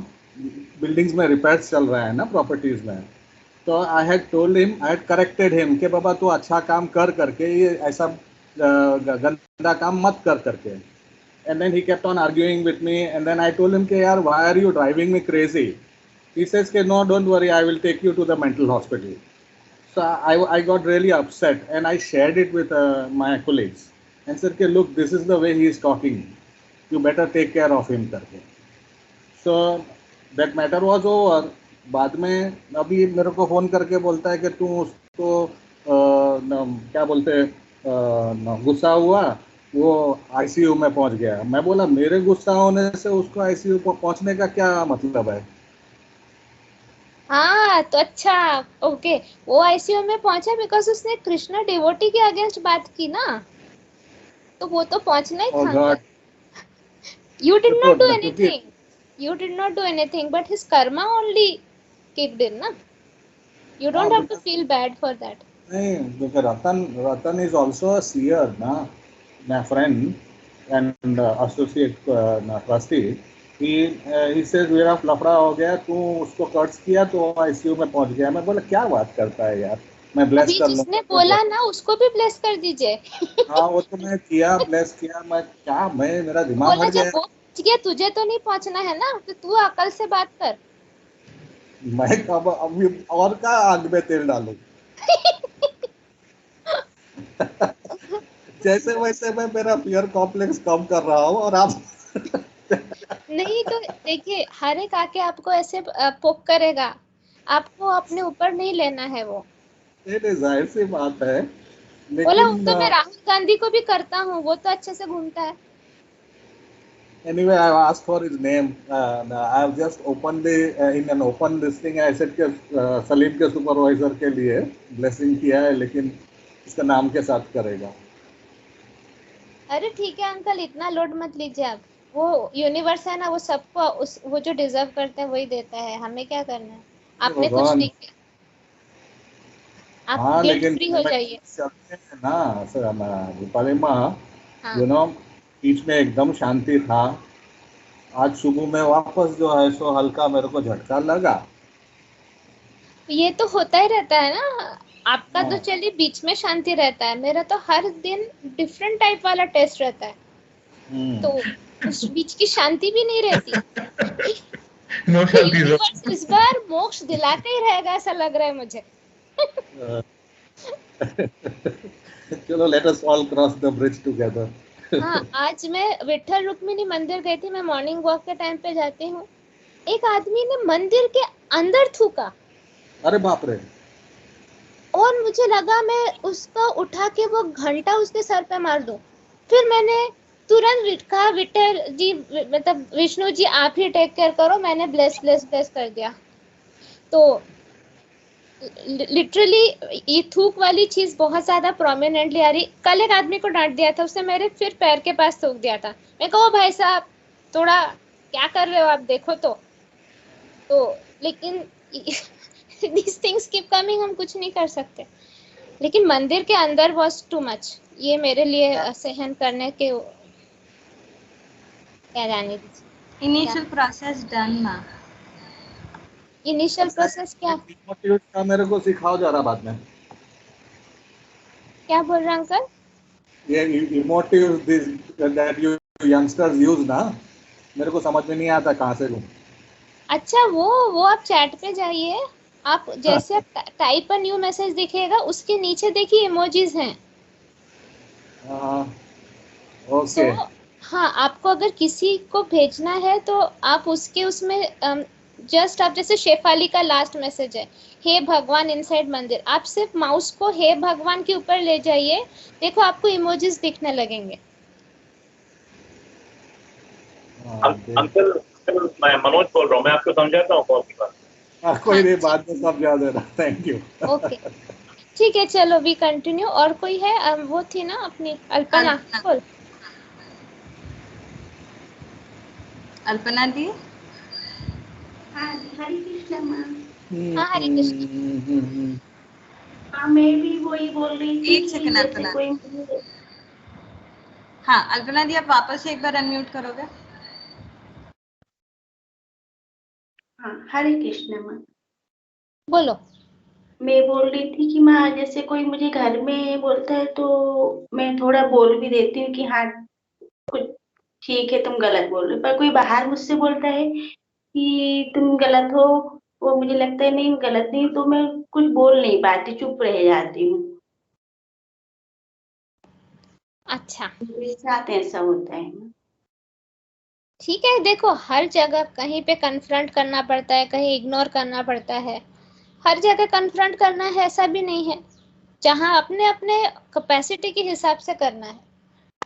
Speaker 5: Buildings में repairs चल रहा है ना, properties में. तो I had told him, I had corrected him कि बाबा तू अच्छा काम कर करके ये ऐसा गंदा काम मत कर करके. And then he kept on arguing with me. And then I told him कि यार, why are you driving me crazy? He says कि no, don't worry, I will take you to the mental hospital. So I got really upset and I shared it with my colleagues and said, okay, look, this is the way he is talking. You better take care of him करके. So that matter was over. बाद में अभी मेरे को phone करके बोलता है कि तू उसको क्या बोलते गुस्सा हुआ, वो ICU में पहुंच गया. मैं बोला मेरे गुस्सा होने से उसको ICU पहुंचने का क्या मतलब है?
Speaker 1: हाँ तो अच्छा, ओके, वो आईसीयू में पहुंचा बिकॉज उसने कृष्णा डिवोटी के अगेंस्ट बात की ना, तो वो तो पहुंचना ही था. You did not do anything. You did not do anything, but his karma only kicked in, na? You don't have to feel bad for that.
Speaker 5: नहीं, because Ratan is also a seer, na, my friend and associate trustee. He says मेरा लफड़ा हो गया, तू उसको कर्ज किया तो ICU में पहुंच गया. मैं बोला क्या बात करता है यार, मैं ब्लेस कर लूं.
Speaker 1: जिसने बोला ना उसको भी ब्लेस कर दीजिए.
Speaker 5: हाँ वो तो मैं किया, ब्लेस किया. मैं मेरा दिमाग हट गया.
Speaker 1: वो पहुंच गया, तुझे तो नहीं पहुंचना है ना, तो तू अकल से बात कर.
Speaker 5: मैं कब अभी और का आग में तेल डालूं? जैसे वैसे मैं मेरा फियर कॉम्प्लेक्स कम कर रहा हूँ और आप
Speaker 1: नहीं तो देखिए, हर एक आके आपको ऐसे पोक करेगा, आपको अपने ऊपर नहीं लेना है. वो
Speaker 5: जाहिर सी बात है,
Speaker 1: बोला
Speaker 5: लेकिन
Speaker 1: तो मैं राहुल गांधी को भी करता हूँ, वो तो अच्छे से घूमता है.
Speaker 5: anyway, I asked for his name. I have just opened in an open this thing. I said कि सलीम के सुपरवाइजर के लिए ब्लेसिंग किया है, लेकिन इसका नाम के साथ करेगा.
Speaker 1: अरे ठीक है अंकल, इतना लोड मत लीजिए आप. वो यूनिवर्स है ना, वो सबको वो जो डिजर्व करते हैं वही देता है. हमें क्या करना है? आपने कुछ नहीं किया, आप गिल्ट फ्री हो जाइए
Speaker 5: ना. रूपाली माँ, यू नो, बीच में एकदम शांति था. आज सुबह में वापस जो है सो हल्का मेरे को झटका लगा.
Speaker 1: ये तो होता ही रहता है ना. आपका तो चलिए बीच में शांति रहता है, मेरा तो हर दिन डिफरेंट टाइप वाला टेस्ट रहता है. तो उस बीच की शांति भी नहीं रहती.
Speaker 4: नो शांति.
Speaker 1: इस बार मोक्ष दिला के ही रहेगा ऐसा लग रहा है मुझे.
Speaker 5: चलो, let us all cross the bridge together.
Speaker 1: हाँ, आज मैं विठल रुक्मिणी मंदिर गई थी. मैं मॉर्निंग वॉक के टाइम पे जाती हूँ. एक आदमी ने मंदिर के अंदर थूका.
Speaker 5: अरे बाप रे.
Speaker 1: और मुझे लगा मैं उसको उठा के वो घंटा उसके सर पे मार दूं. फिर मैंने तुरंत कहा विठल जी, मतलब विष्णु जी आप ही टेक केयर करो. मैंने ब्लेस कर दिया. तो लिटरली ये थूक वाली चीज बहुत ज्यादा प्रोमिनेंटली आ रही. कल एक आदमी को डांट दिया था, उसने मेरे फिर पैर के पास थूक दिया था. मैं कहा भाई साहब थोड़ा क्या कर रहे हो आप, देखो तो लेकिन these things keep coming, हम कुछ नहीं कर सकते. लेकिन मंदिर के अंदर was too much. ये मेरे लिए सहन करने के क्या जाने दीजिए.
Speaker 3: इनिशियल प्रोसेस डन ना।
Speaker 1: इनिशियल प्रोसेस क्या
Speaker 5: इमोटिव्स का मेरे को सिखाओ जरा बाद में।
Speaker 1: क्या बोल रहे हैं अंकल?
Speaker 5: ये emotive this that you youngsters use ना, मेरे को समझ में नहीं आता कहाँ से लूं।
Speaker 1: अच्छा, वो आप चैट पे जाइए, आप जैसे आप टाइप अ न्यू मैसेज दिखेगा उसके नीचे देखिए इमोजीज हैं।
Speaker 5: ओके
Speaker 1: सो हाँ, आपको अगर किसी को भेजना है तो आप उसके उसमें जस्ट आप जैसे शेफाली का लास्ट मैसेज है, हे भगवान इनसाइड मंदिर, आप सिर्फ माउस को हे भगवान के ऊपर ले जाइए, देखो आपको इमोजीज दिखने लगेंगे।
Speaker 6: अंकल मैं मनोज बोल रहा हूँ, मैं आपको समझाता हूँ कॉल की बात।
Speaker 5: कोई नहीं, बाद में समझा देना। Thank you.
Speaker 1: ओके ठीक है, चलो वी कंटिन्यू। और कोई है? वो थी ना अपनी अल्पना, बोल।
Speaker 3: अल्पना दी।
Speaker 7: हाँ, हरे कृष्णा मैम।
Speaker 1: हाँ हरे कृष्ण।
Speaker 7: हाँ, मैं भी वही बोल रही थी
Speaker 3: एक सेकंड
Speaker 7: जैसे
Speaker 3: अल्पना।
Speaker 7: कोई।
Speaker 3: हाँ अल्पना दी, आप वापस से एक बार अनम्यूट करोगे?
Speaker 7: हाँ, हरे कृष्णा मैम।
Speaker 1: बोलो।
Speaker 7: मैं बोल रही थी कि माँ जैसे कोई मुझे घर में बोलता है तो मैं थोड़ा बोल भी देती हूँ कि हाँ कुछ ठीक है, तुम गलत बोल रहे हो, पर कोई बाहर मुझसे बोलता है कि तुम गलत हो, वो मुझे लगता है नहीं गलत नहीं, तो मैं कुछ बोल नहीं पाती, चुप रह जाती हूँ।
Speaker 1: अच्छा
Speaker 7: मेरे साथ ऐसा होता है।
Speaker 1: ठीक है, देखो हर जगह कहीं पे कन्फ्रंट करना पड़ता है, कहीं इग्नोर करना पड़ता है, हर जगह कन्फ्रंट करना है ऐसा भी नहीं है। जहाँ अपने अपने कैपेसिटी के हिसाब से करना है।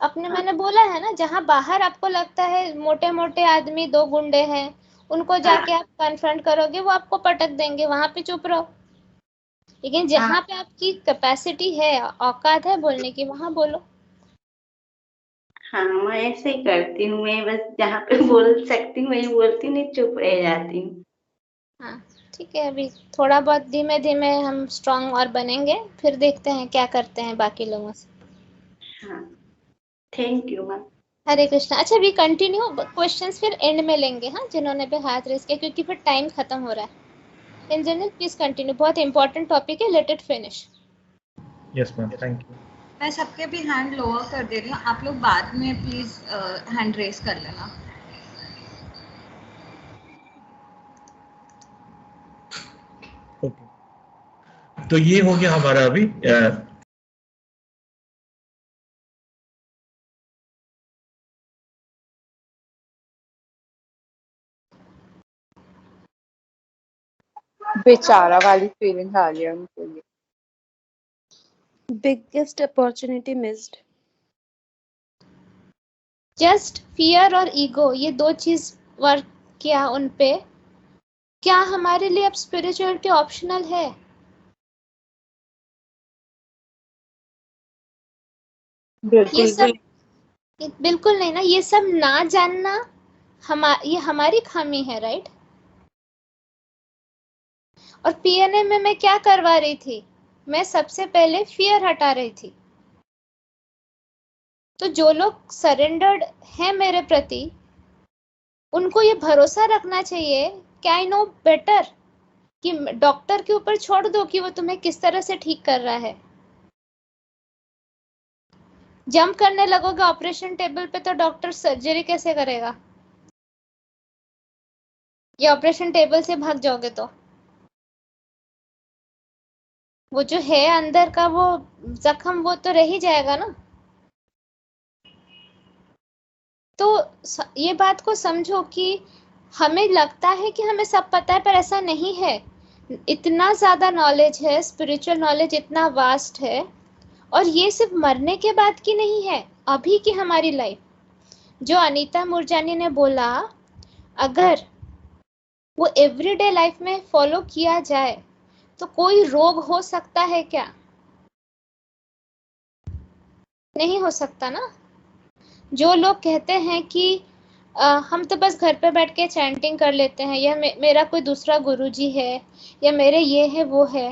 Speaker 1: अपने मैंने बोला है ना, जहाँ बाहर आपको लगता है मोटे मोटे आदमी दो गुंडे हैं, उनको जाके आप कन्फ्रंट करोगे, वो आपको पटक देंगे, वहां पे चुप रहो। लेकिन जहाँ पे आपकी कैपेसिटी है, औकात है बोलने की, वहां बोलो।
Speaker 7: हाँ, मैं ऐसे ही करती हूँ, मैं बस जहाँ पे बोल सकती हूँ वही बोलती हूँ, नहीं चुप रह जाती हूँ।
Speaker 1: हाँ ठीक है, अभी थोड़ा बहुत धीमे धीमे हम स्ट्रांग और बनेंगे, फिर देखते हैं क्या करते हैं बाकी लोगों से।
Speaker 7: हाँ, थैंक यू मैम।
Speaker 1: हरे कृष्णा। अच्छा वी कंटिन्यू, क्वेश्चंस फिर एंड में लेंगे, हाँ, जिन्होंने भी हाथ रेस किया, क्योंकि फिर टाइम खत्म हो रहा है। इन जनरल प्लीज कंटिन्यू, बहुत इंपॉर्टेंट टॉपिक है, let it finish.
Speaker 4: Yes ma'am, thank you.
Speaker 3: मैं सबके भी हैंड लोअर कर दे रही हूँ, आप लोग बाद में प्लीज हैंड रेस कर लेना।
Speaker 4: ओके, तो ये हो गया हमारा अभी
Speaker 8: बेचारा वाली फीलिंग आ रही है उनके लिए।
Speaker 9: Biggest opportunity missed.
Speaker 1: Just fear और ईगो, ये दो चीज वर्क किया उन पे। क्या हमारे लिए अब स्पिरिचुअलिटी ऑप्शनल है? ये सब बिल्कुल नहीं ना, ये सब ना जानना ये हमारी खामी है, राइट? और पीएनए में मैं क्या करवा रही थी? मैं सबसे पहले फियर हटा रही थी। तो जो लोग सरेंडर्ड हैं मेरे प्रति, उनको ये भरोसा रखना चाहिए कि आई नो बेटर, कि डॉक्टर के ऊपर छोड़ दो कि वो तुम्हें किस तरह से ठीक कर रहा है। जंप करने लगोगे ऑपरेशन टेबल पे तो डॉक्टर सर्जरी कैसे करेगा? या ऑपरेशन टेबल से भाग जाओगे तो वो जो है अंदर का वो जख्म, वो तो रह ही जाएगा ना। तो ये बात को समझो कि हमें लगता है कि हमें सब पता है, पर ऐसा नहीं है। इतना ज्यादा नॉलेज है, स्पिरिचुअल नॉलेज इतना वास्ट है। और ये सिर्फ मरने के बाद की नहीं है, अभी की हमारी लाइफ, जो अनीता मुरजानी ने बोला, अगर वो एवरीडे लाइफ में फॉलो किया जाए तो कोई रोग हो सकता है क्या? नहीं हो सकता ना। जो लोग कहते हैं कि हम तो बस घर पे बैठ के चैंटिंग कर लेते हैं, या मेरा कोई दूसरा गुरुजी है, या मेरे ये है वो है,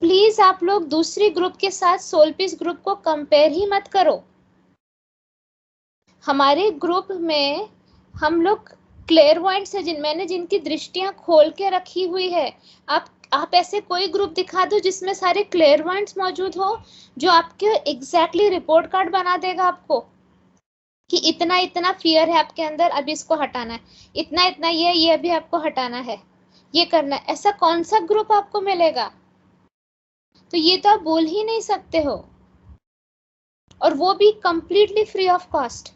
Speaker 1: प्लीज आप लोग दूसरी ग्रुप के साथ सोल पीस ग्रुप को कंपेयर ही मत करो। हमारे ग्रुप में हम लोग क्लेयरवॉयंट्स है, मैंने जिनकी दृष्टियां खोल के रखी हुई है। आप ऐसे कोई ग्रुप दिखा दो जिसमें सारे क्लेयरवॉयंट्स मौजूद हो, जो आपके एग्जैक्टली रिपोर्ट कार्ड बना देगा आपको कि इतना इतना फियर है आपके अंदर, अभी इसको हटाना है, इतना इतना ये अभी आपको हटाना है, ये करना है। ऐसा कौन सा ग्रुप आपको मिलेगा? तो ये तो आप बोल ही नहीं सकते हो, और वो भी कंप्लीटली फ्री ऑफ कॉस्ट।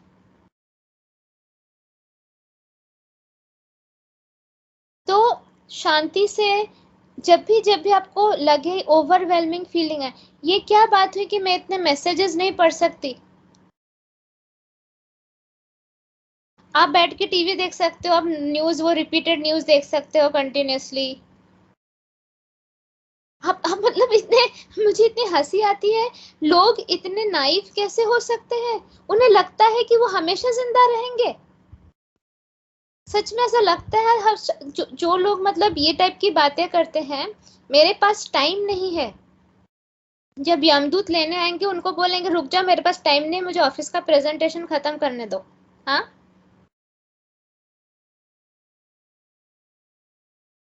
Speaker 1: तो शांति से, जब भी आपको लगे ओवरवेलमिंग फीलिंग है, ये क्या बात हुई कि मैं इतने मैसेजेस नहीं पढ़ सकती? आप बैठ के टीवी देख सकते हो, आप न्यूज, वो रिपीटेड न्यूज देख सकते हो कंटिन्यूसली। आप मतलब मुझे इतनी हंसी आती है, लोग इतने नाइव कैसे हो सकते हैं? उन्हें लगता है कि वो हमेशा जिंदा रहेंगे। सच में ऐसा लगता है। हर जो लोग मतलब ये टाइप की बातें करते हैं, मेरे पास टाइम नहीं है, जब यमदूत लेने आएंगे उनको बोलेंगे रुक जाओ, मेरे पास टाइम नहीं, मुझे ऑफिस का प्रेजेंटेशन खत्म करने दो। हाँ,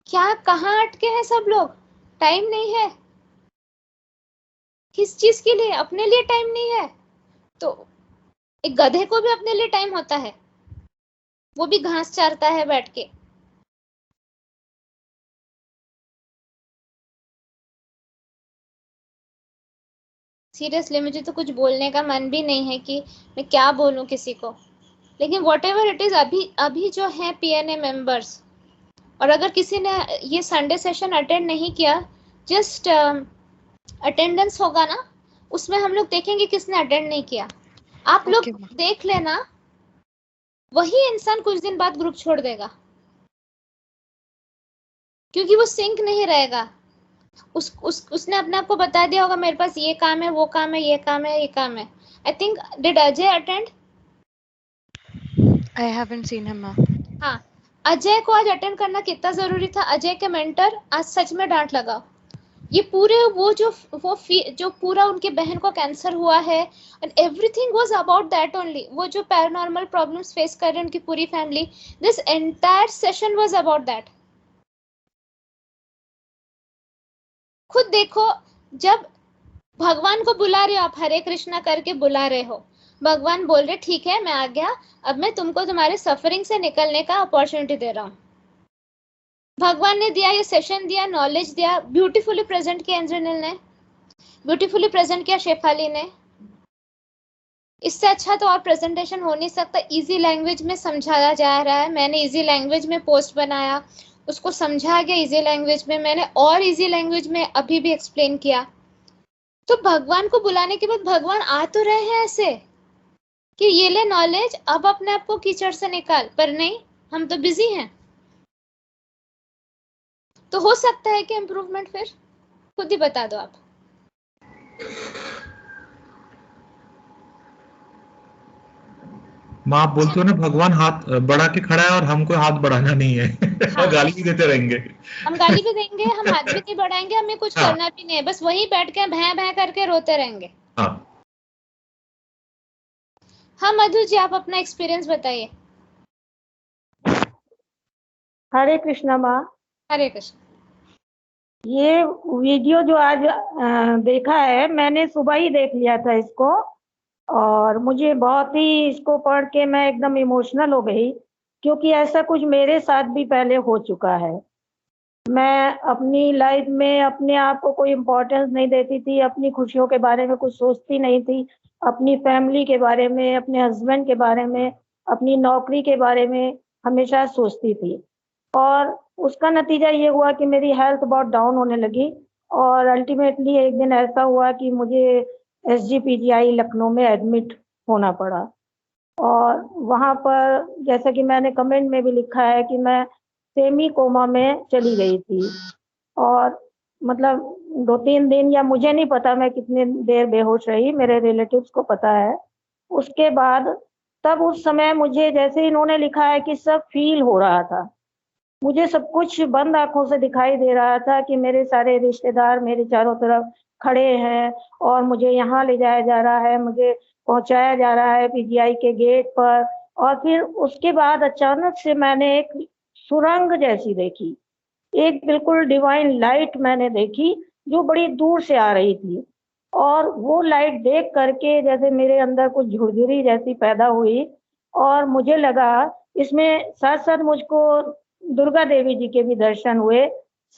Speaker 1: क्या कहाँ अटके हैं सब लोग? टाइम नहीं है किस चीज के लिए? अपने लिए टाइम नहीं है? तो एक गधे को भी अपने लिए टाइम होता है, वो भी घास चारता है बैठ के। सीरियसली मुझे तो कुछ बोलने का मन भी नहीं है कि मैं क्या बोलूं किसी को, लेकिन वॉट एवर इट इज, अभी जो है पीएनए मेंबर्स, और अगर किसी ने ये संडे सेशन अटेंड नहीं किया, जस्ट अटेंडेंस होगा ना, उसमें हम लोग देखेंगे किसने अटेंड नहीं किया। आप लोग देख लेना, वही इंसान कुछ दिन बाद ग्रुप छोड़ देगा, क्योंकि वो सिंक नहीं रहेगा। उसने अपने आप को बता दिया होगा मेरे पास ये काम है, वो काम है, ये काम है, ये काम है। I think did Ajay attend?
Speaker 9: I haven't seen him, ma'am.
Speaker 1: हाँ, अजय को आज अटेंड करना कितना जरूरी था। अजय के मेंटर आज सच में डांट लगा। ये पूरे जो पूरा उनके बहन को कैंसर हुआ है, and everything was about that only. वो जो पैरानॉर्मल प्रॉब्लम्स फेस कर रहे हैं उनकी पूरी family, this entire session was about that. खुद देखो, जब भगवान को बुला रहे हो आप, हरे कृष्णा करके बुला रहे हो, भगवान बोल रहे ठीक है मैं आ गया, अब मैं तुमको तुम्हारे सफरिंग से निकलने का अपॉर्चुनिटी दे रहा हूँ। भगवान ने दिया, ये सेशन दिया, नॉलेज दिया, ब्यूटीफुली प्रेजेंट किया इंद्रनील ने, ब्यूटीफुली प्रेजेंट किया शेफाली ने। इससे अच्छा तो और प्रेजेंटेशन हो नहीं सकता। इजी लैंग्वेज में समझाया जा रहा है, मैंने इजी लैंग्वेज में पोस्ट बनाया, उसको समझाया गया इजी लैंग्वेज में, मैंने और इजी लैंग्वेज में अभी भी एक्सप्लेन किया। तो भगवान को बुलाने के बाद भगवान आ तो रहे हैं ऐसे कि ये ले नॉलेज, अब अपने आप को कीचड़ से निकाल, पर नहीं, हम तो बिजी हैं। तो हो सकता है कि इम्प्रूवमेंट, फिर खुद ही बता दो आप।
Speaker 4: माँ आप बोलते हो ना भगवान हाथ बढ़ा के खड़ा है और हमको हाथ बढ़ाना नहीं है।
Speaker 1: हाँ।
Speaker 4: गाली भी देते रहेंगे।
Speaker 1: हम गाली भी देंगे, हम हाथ भी नहीं बढ़ाएंगे, हमें कुछ
Speaker 4: हाँ।
Speaker 1: करना भी नहीं है, बस वहीं बैठ के भैं भैं करके रोते रहेंगे।
Speaker 4: हाँ
Speaker 1: हाँ मधु जी, आप अपना एक्सपीरियंस बताइए।
Speaker 10: हरे कृष्णा माँ।
Speaker 1: हरे कृष्ण।
Speaker 10: ये वीडियो जो आज देखा है, मैंने सुबह ही देख लिया था इसको, और मुझे बहुत ही इसको पढ़ के मैं एकदम इमोशनल हो गई, क्योंकि ऐसा कुछ मेरे साथ भी पहले हो चुका है। मैं अपनी लाइफ में अपने आप को कोई इम्पोर्टेंस नहीं देती थी, अपनी खुशियों के बारे में कुछ सोचती नहीं थी, अपनी फैमिली के बारे में, अपने हस्बैंड के बारे में, अपनी नौकरी के बारे में हमेशा सोचती थी। और उसका नतीजा ये हुआ कि मेरी हेल्थ बहुत डाउन होने लगी, और अल्टीमेटली एक दिन ऐसा हुआ कि मुझे SGPGI लखनऊ में एडमिट होना पड़ा। और वहाँ पर जैसा कि मैंने कमेंट में भी लिखा है कि मैं सेमी कोमा में चली गई थी, और मतलब 2-3 दिन, या मुझे नहीं पता मैं कितनी देर बेहोश रही, मेरे रिलेटिव्स को पता है। उसके बाद तब उस समय मुझे, जैसे इन्होंने लिखा है कि सब फील हो रहा था, मुझे सब कुछ बंद आंखों से दिखाई दे रहा था कि मेरे सारे रिश्तेदार मेरे चारों तरफ खड़े हैं, और मुझे यहाँ ले जाया जा रहा है, मुझे पहुँचाया जा रहा है PGI के गेट पर, और फिर उसके बाद अचानक से मैंने एक सुरंग जैसी देखी, एक बिल्कुल डिवाइन लाइट मैंने देखी जो बड़ी दूर से आ रही थी। और वो लाइट देख करके जैसे मेरे अंदर कुछ झुरझुरी जैसी पैदा हुई और मुझे लगा इसमें साथ साथ मुझको दुर्गा देवी जी के भी दर्शन हुए,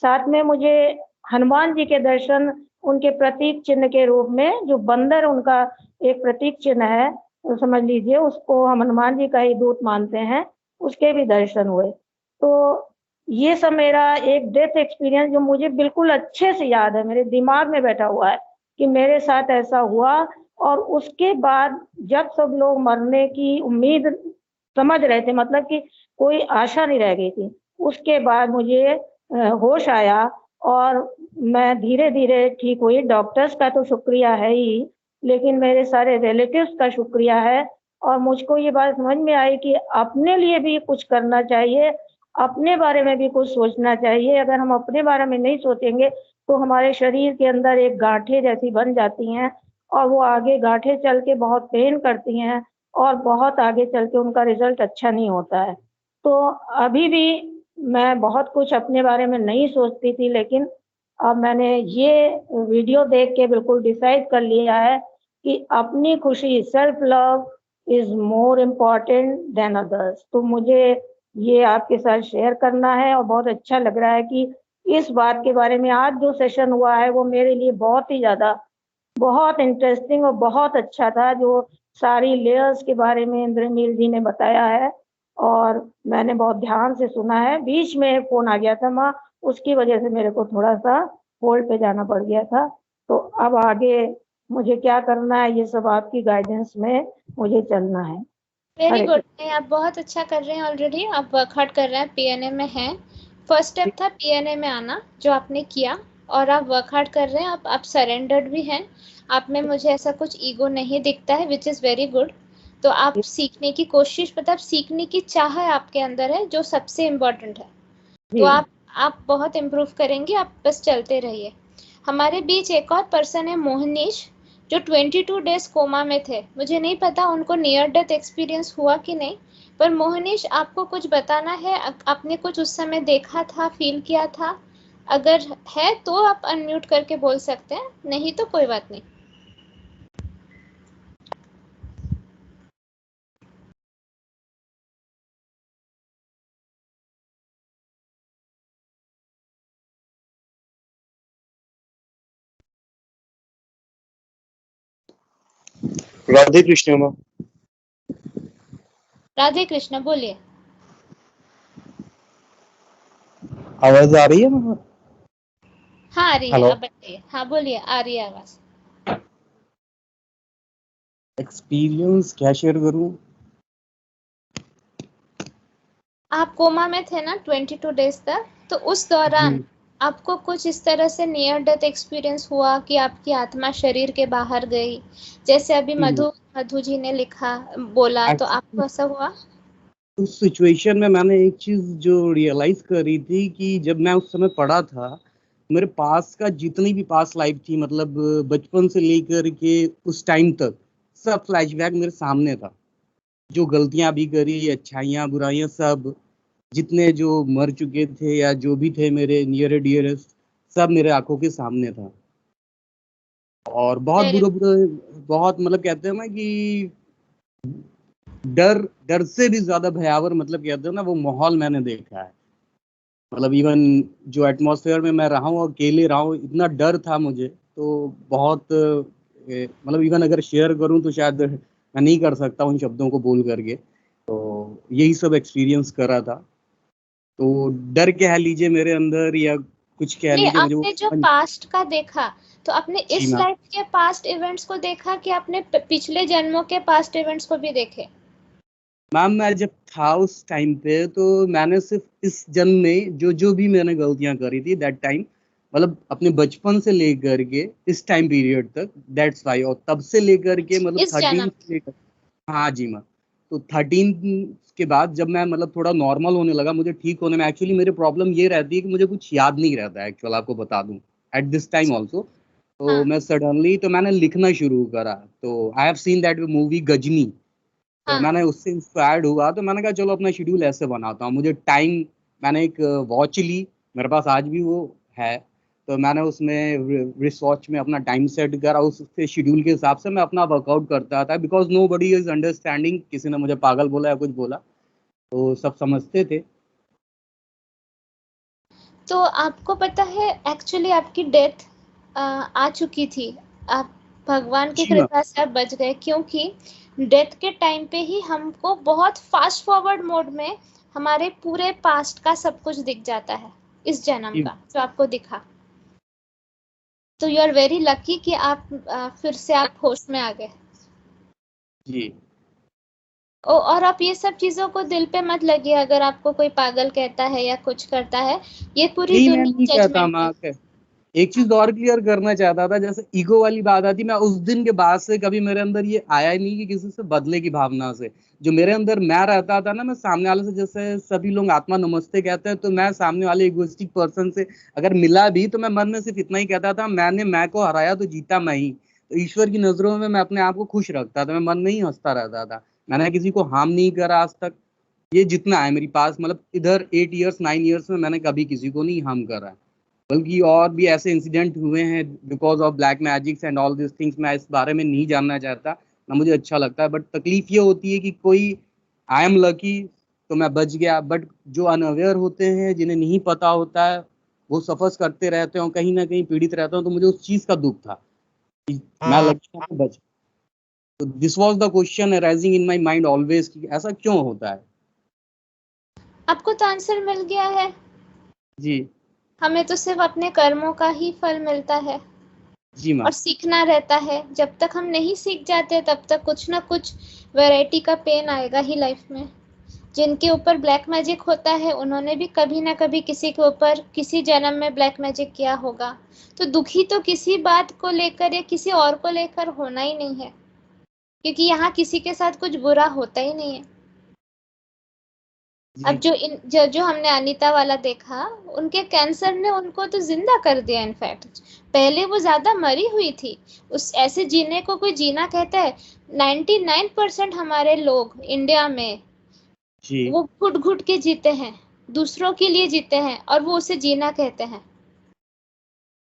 Speaker 10: साथ में मुझे हनुमान जी के दर्शन उनके प्रतीक चिन्ह के रूप में, जो बंदर उनका एक प्रतीक चिन्ह है, तो समझ लीजिए उसको हम हनुमान जी का ही दूत मानते हैं, उसके भी दर्शन हुए। तो ये सब मेरा एक डेथ एक्सपीरियंस जो मुझे बिल्कुल अच्छे से याद है, मेरे दिमाग में बैठा हुआ है कि मेरे साथ ऐसा हुआ। और उसके बाद जब सब लोग मरने की उम्मीद समझ रहे थे, मतलब कि कोई आशा नहीं रह गई थी, उसके बाद मुझे होश आया और मैं धीरे धीरे ठीक हुई। डॉक्टर्स का तो शुक्रिया है ही, लेकिन मेरे सारे रिलेटिव्स का शुक्रिया है। और मुझको ये बात समझ में आई कि अपने लिए भी कुछ करना चाहिए, अपने बारे में भी कुछ सोचना चाहिए। अगर हम अपने बारे में नहीं सोचेंगे तो हमारे शरीर के अंदर एक गांठें जैसी बन जाती हैं और वो आगे गांठें चल के बहुत पेन करती हैं और बहुत आगे चल के उनका रिजल्ट अच्छा नहीं होता है। तो अभी भी मैं बहुत कुछ अपने बारे में नहीं सोचती थी, लेकिन अब मैंने ये वीडियो देख के बिल्कुल डिसाइड कर लिया है कि अपनी खुशी, self love is more important than others. तो मुझे ये आपके साथ शेयर करना है और बहुत अच्छा लग रहा है कि इस बात के बारे में आज जो सेशन हुआ है वो मेरे लिए बहुत ही ज़्यादा, बहुत इंटरेस्टिंग और बहुत अच्छा था, जो सारी लेयर्स के बारे में इंद्रनील जी ने बताया है और मैंने बहुत ध्यान से सुना है। बीच में फ़ोन आ गया था माँ, उसकी वजह से मेरे को थोड़ा सा होल्ड पे जाना पड़ गया था। तो अब आगे मुझे क्या करना है, ये सब आपकी गाइडेंस में मुझे चलना है।
Speaker 1: वेरी गुड, आप बहुत अच्छा कर रहे हैं, ऑलरेडी आप वर्क हार्ड कर रहे हैं, पीएनए में हैं। फर्स्ट स्टेप था पीएनए में आना, जो आपने किया, और आप वर्क हार्ड कर रहे हैं। आप सरेंडर्ड भी हैं, आप में मुझे ऐसा कुछ ईगो नहीं दिखता है, विच इज़ वेरी गुड। तो आप सीखने की कोशिश, मतलब सीखने की चाह आपके अंदर है, जो सबसे इम्पोर्टेंट है। तो आप बहुत इम्प्रूव करेंगे, आप बस चलते रहिए। हमारे बीच एक और पर्सन है, मोहनीश, जो 22 डेज कोमा में थे। मुझे नहीं पता उनको नियर डेथ एक्सपीरियंस हुआ कि नहीं, पर मोहनीश आपको कुछ बताना है, आपने कुछ उस समय देखा था, फील किया था? अगर है तो आप अनम्यूट करके बोल सकते हैं, नहीं तो कोई बात नहीं।
Speaker 11: राधे कृष्ण माँ।
Speaker 1: राधे कृष्ण, बोलिए।
Speaker 11: आवाज आ रही है माँ?
Speaker 1: हाँ आ रही है, अब बताइए। हाँ बोलिए, आ रही है आवाज।
Speaker 11: एक्सपीरियंस क्या शेयर करूं?
Speaker 1: आप कोमा में थे ना 22 डेज तक, तो उस दौरान आपको कुछ इस तरह से नियर डेथ एक्सपीरियंस हुआ कि आपकी आत्मा शरीर के बाहर गई, जैसे अभी मधु जी ने लिखा, बोला, तो आपको ऐसा हुआ?
Speaker 11: उस सिचुएशन में मैंने एक चीज जो रियलाइज करी थी कि जब मैं उस समय पढ़ा था, मेरे पास का जितनी भी पास लाइफ थी, मतलब बचपन से लेकर के उस टाइम तक, सब फ्लैशबैक मेरे सामने था। जो गलतियां भी करी, अच्छाइयां बुराइयां, सब जितने जो मर चुके थे या जो भी थे मेरे नियर डियरेस्ट, सब मेरे आंखों के सामने था। और बहुत बुरे बहुत, मतलब कहते हैं ना कि डर से भी ज्यादा भयावह, मतलब कहते हैं ना, वो माहौल मैंने देखा है। मतलब इवन जो एटमॉस्फेयर में मैं रहा हूँ, अकेले रहा हूँ, इतना डर था मुझे, तो बहुत मतलब इवन अगर शेयर करूँ तो शायद मैं नहीं कर सकता उन शब्दों को बोल करके। तो यही सब एक्सपीरियंस करा था। तो डर कह लीजिए मेरे अंदर, या कुछ कह लीजिए मुझे।
Speaker 1: आपने जो पास्ट का देखा, तो आपने इस लाइफ के पास्ट इवेंट्स को देखा कि आपने पिछले जन्मों के पास्ट इवेंट्स को भी देखे?
Speaker 11: मैम मैं जब था उस टाइम पे, तो मैंने सिर्फ इस जन्म में जो भी मैंने गलतियां करी थी दैट टाइम, मतलब अपने बचपन से लेकर के इस टाइम पीरियड तक, दैट्स वाई। और तब से लेकर के मतलब 13 से लेकर, हाँ जी मैम, तो 13 के बाद जब मैं मतलब थोड़ा नॉर्मल होने लगा, मुझे ठीक होने में, एक्चुअली मेरे प्रॉब्लम ये रहती है कि मुझे कुछ याद नहीं रहता है एक्चुअल, आपको बता दूं, एट दिस टाइम ऑल्सो। तो मैं सडनली, तो मैंने लिखना शुरू करा। तो I have seen that movie Ghajini, तो मैंने उससे इंस्पायर्ड हुआ, तो मैंने कहा चलो अपना शेड्यूल ऐसे बनाता हूँ। मुझे टाइम, मैंने एक वॉच ली, मेरे पास आज भी वो है, तो मैंने उसमें रिस्ट वॉच में अपना टाइम सेट करा, उसके शेड्यूल के हिसाब से मैं अपना वर्कआउट करता था, because nobody is understanding. किसी ने मुझे पागल बोला या कुछ बोला तो सब समझते थे।
Speaker 1: तो आपको पता है एक्चुअली आपकी डेथ आ चुकी थी, आप भगवान की कृपा से आप बच गए, क्योंकि डेथ के टाइम पे ही हमको बहुत फास्ट फॉरवर्ड मोड में हमारे पूरे पास्ट का सब कुछ दिख जाता है, इस जन्म का जो आपको दिखा। तो यू आर वेरी लकी कि आप फिर से आप होश में आ गए
Speaker 11: जी।
Speaker 1: और आप ये सब चीजों को दिल पे मत लगिए, अगर आपको कोई पागल कहता है या कुछ करता है, ये पूरी
Speaker 11: नहीं, मैं
Speaker 1: दुनिया
Speaker 11: नहीं कहता।
Speaker 1: जजमेंट है।
Speaker 11: एक चीज और क्लियर करना चाहता था, जैसे ईगो वाली बात आती, मैं उस दिन के बाद से कभी मेरे अंदर ये आया ही नहीं कि किसी से बदले की भावना से। जो मेरे अंदर मैं रहता था ना, मैं सामने वाले से, जैसे सभी लोग आत्मा नमस्ते कहते हैं, तो मैं सामने वाले इगोइस्टिक पर्सन से अगर मिला भी तो मैं मन में सिर्फ इतना ही कहता था, मैंने मैं को हराया तो जीता मैं ही। तो ईश्वर की नजरों में मैं अपने आप को खुश रखता था, मैं मन में ही हंसता रहता था। मैंने किसी को हार्म नहीं करा आज तक। ये जितना है मेरी पास, मतलब इधर 8 ईयर्स 9 ईयर्स में मैंने कभी किसी को नहीं हार्म करा है। बल्कि और भी ऐसे इंसिडेंट हुए हैं because of black magics and all this things. मैं इस बारे में नहीं जानना चाहता, ना मुझे अच्छा लगता है, बट तकलीफ ये होती है कि कोई आई एम लकी तो मैं बच गया, बट जो अनअवेयर होते हैं, जिन्हें नहीं पता होता है, वो सफर्स करते रहते हैं, कहीं ना कहीं पीड़ित रहते हैं। तो मुझे उस चीज का दुख था कि मैं लकी हूं बच। तो this was the question arising in my mind always कि ऐसा क्यों होता है।
Speaker 1: आपको तो आंसर मिल गया है
Speaker 11: जी।
Speaker 1: हमें तो सिर्फ अपने कर्मों का ही फल मिलता है
Speaker 11: जी मैम।
Speaker 1: और सीखना रहता है। जब तक हम नहीं सीख जाते तब तक कुछ ना कुछ वैरायटी का पेन आएगा ही लाइफ में। जिनके ऊपर ब्लैक मैजिक होता है उन्होंने भी कभी ना कभी किसी के ऊपर किसी जन्म में ब्लैक मैजिक किया होगा। तो दुखी तो किसी बात को लेकर या किसी और को लेकर होना ही नहीं है, क्योंकि यहाँ किसी के साथ कुछ बुरा होता ही नहीं है। अब जो हमने अनीता वाला देखा, उनके कैंसर ने उनको तो जिंदा कर दिया। इनफैक्ट पहले वो ज्यादा मरी हुई थी, उस ऐसे जीने को कोई जीना कहता है? 99% हमारे लोग इंडिया में
Speaker 11: जी।
Speaker 1: वो घुट घुट के जीते हैं, दूसरों के लिए जीते हैं, और वो उसे जीना कहते हैं।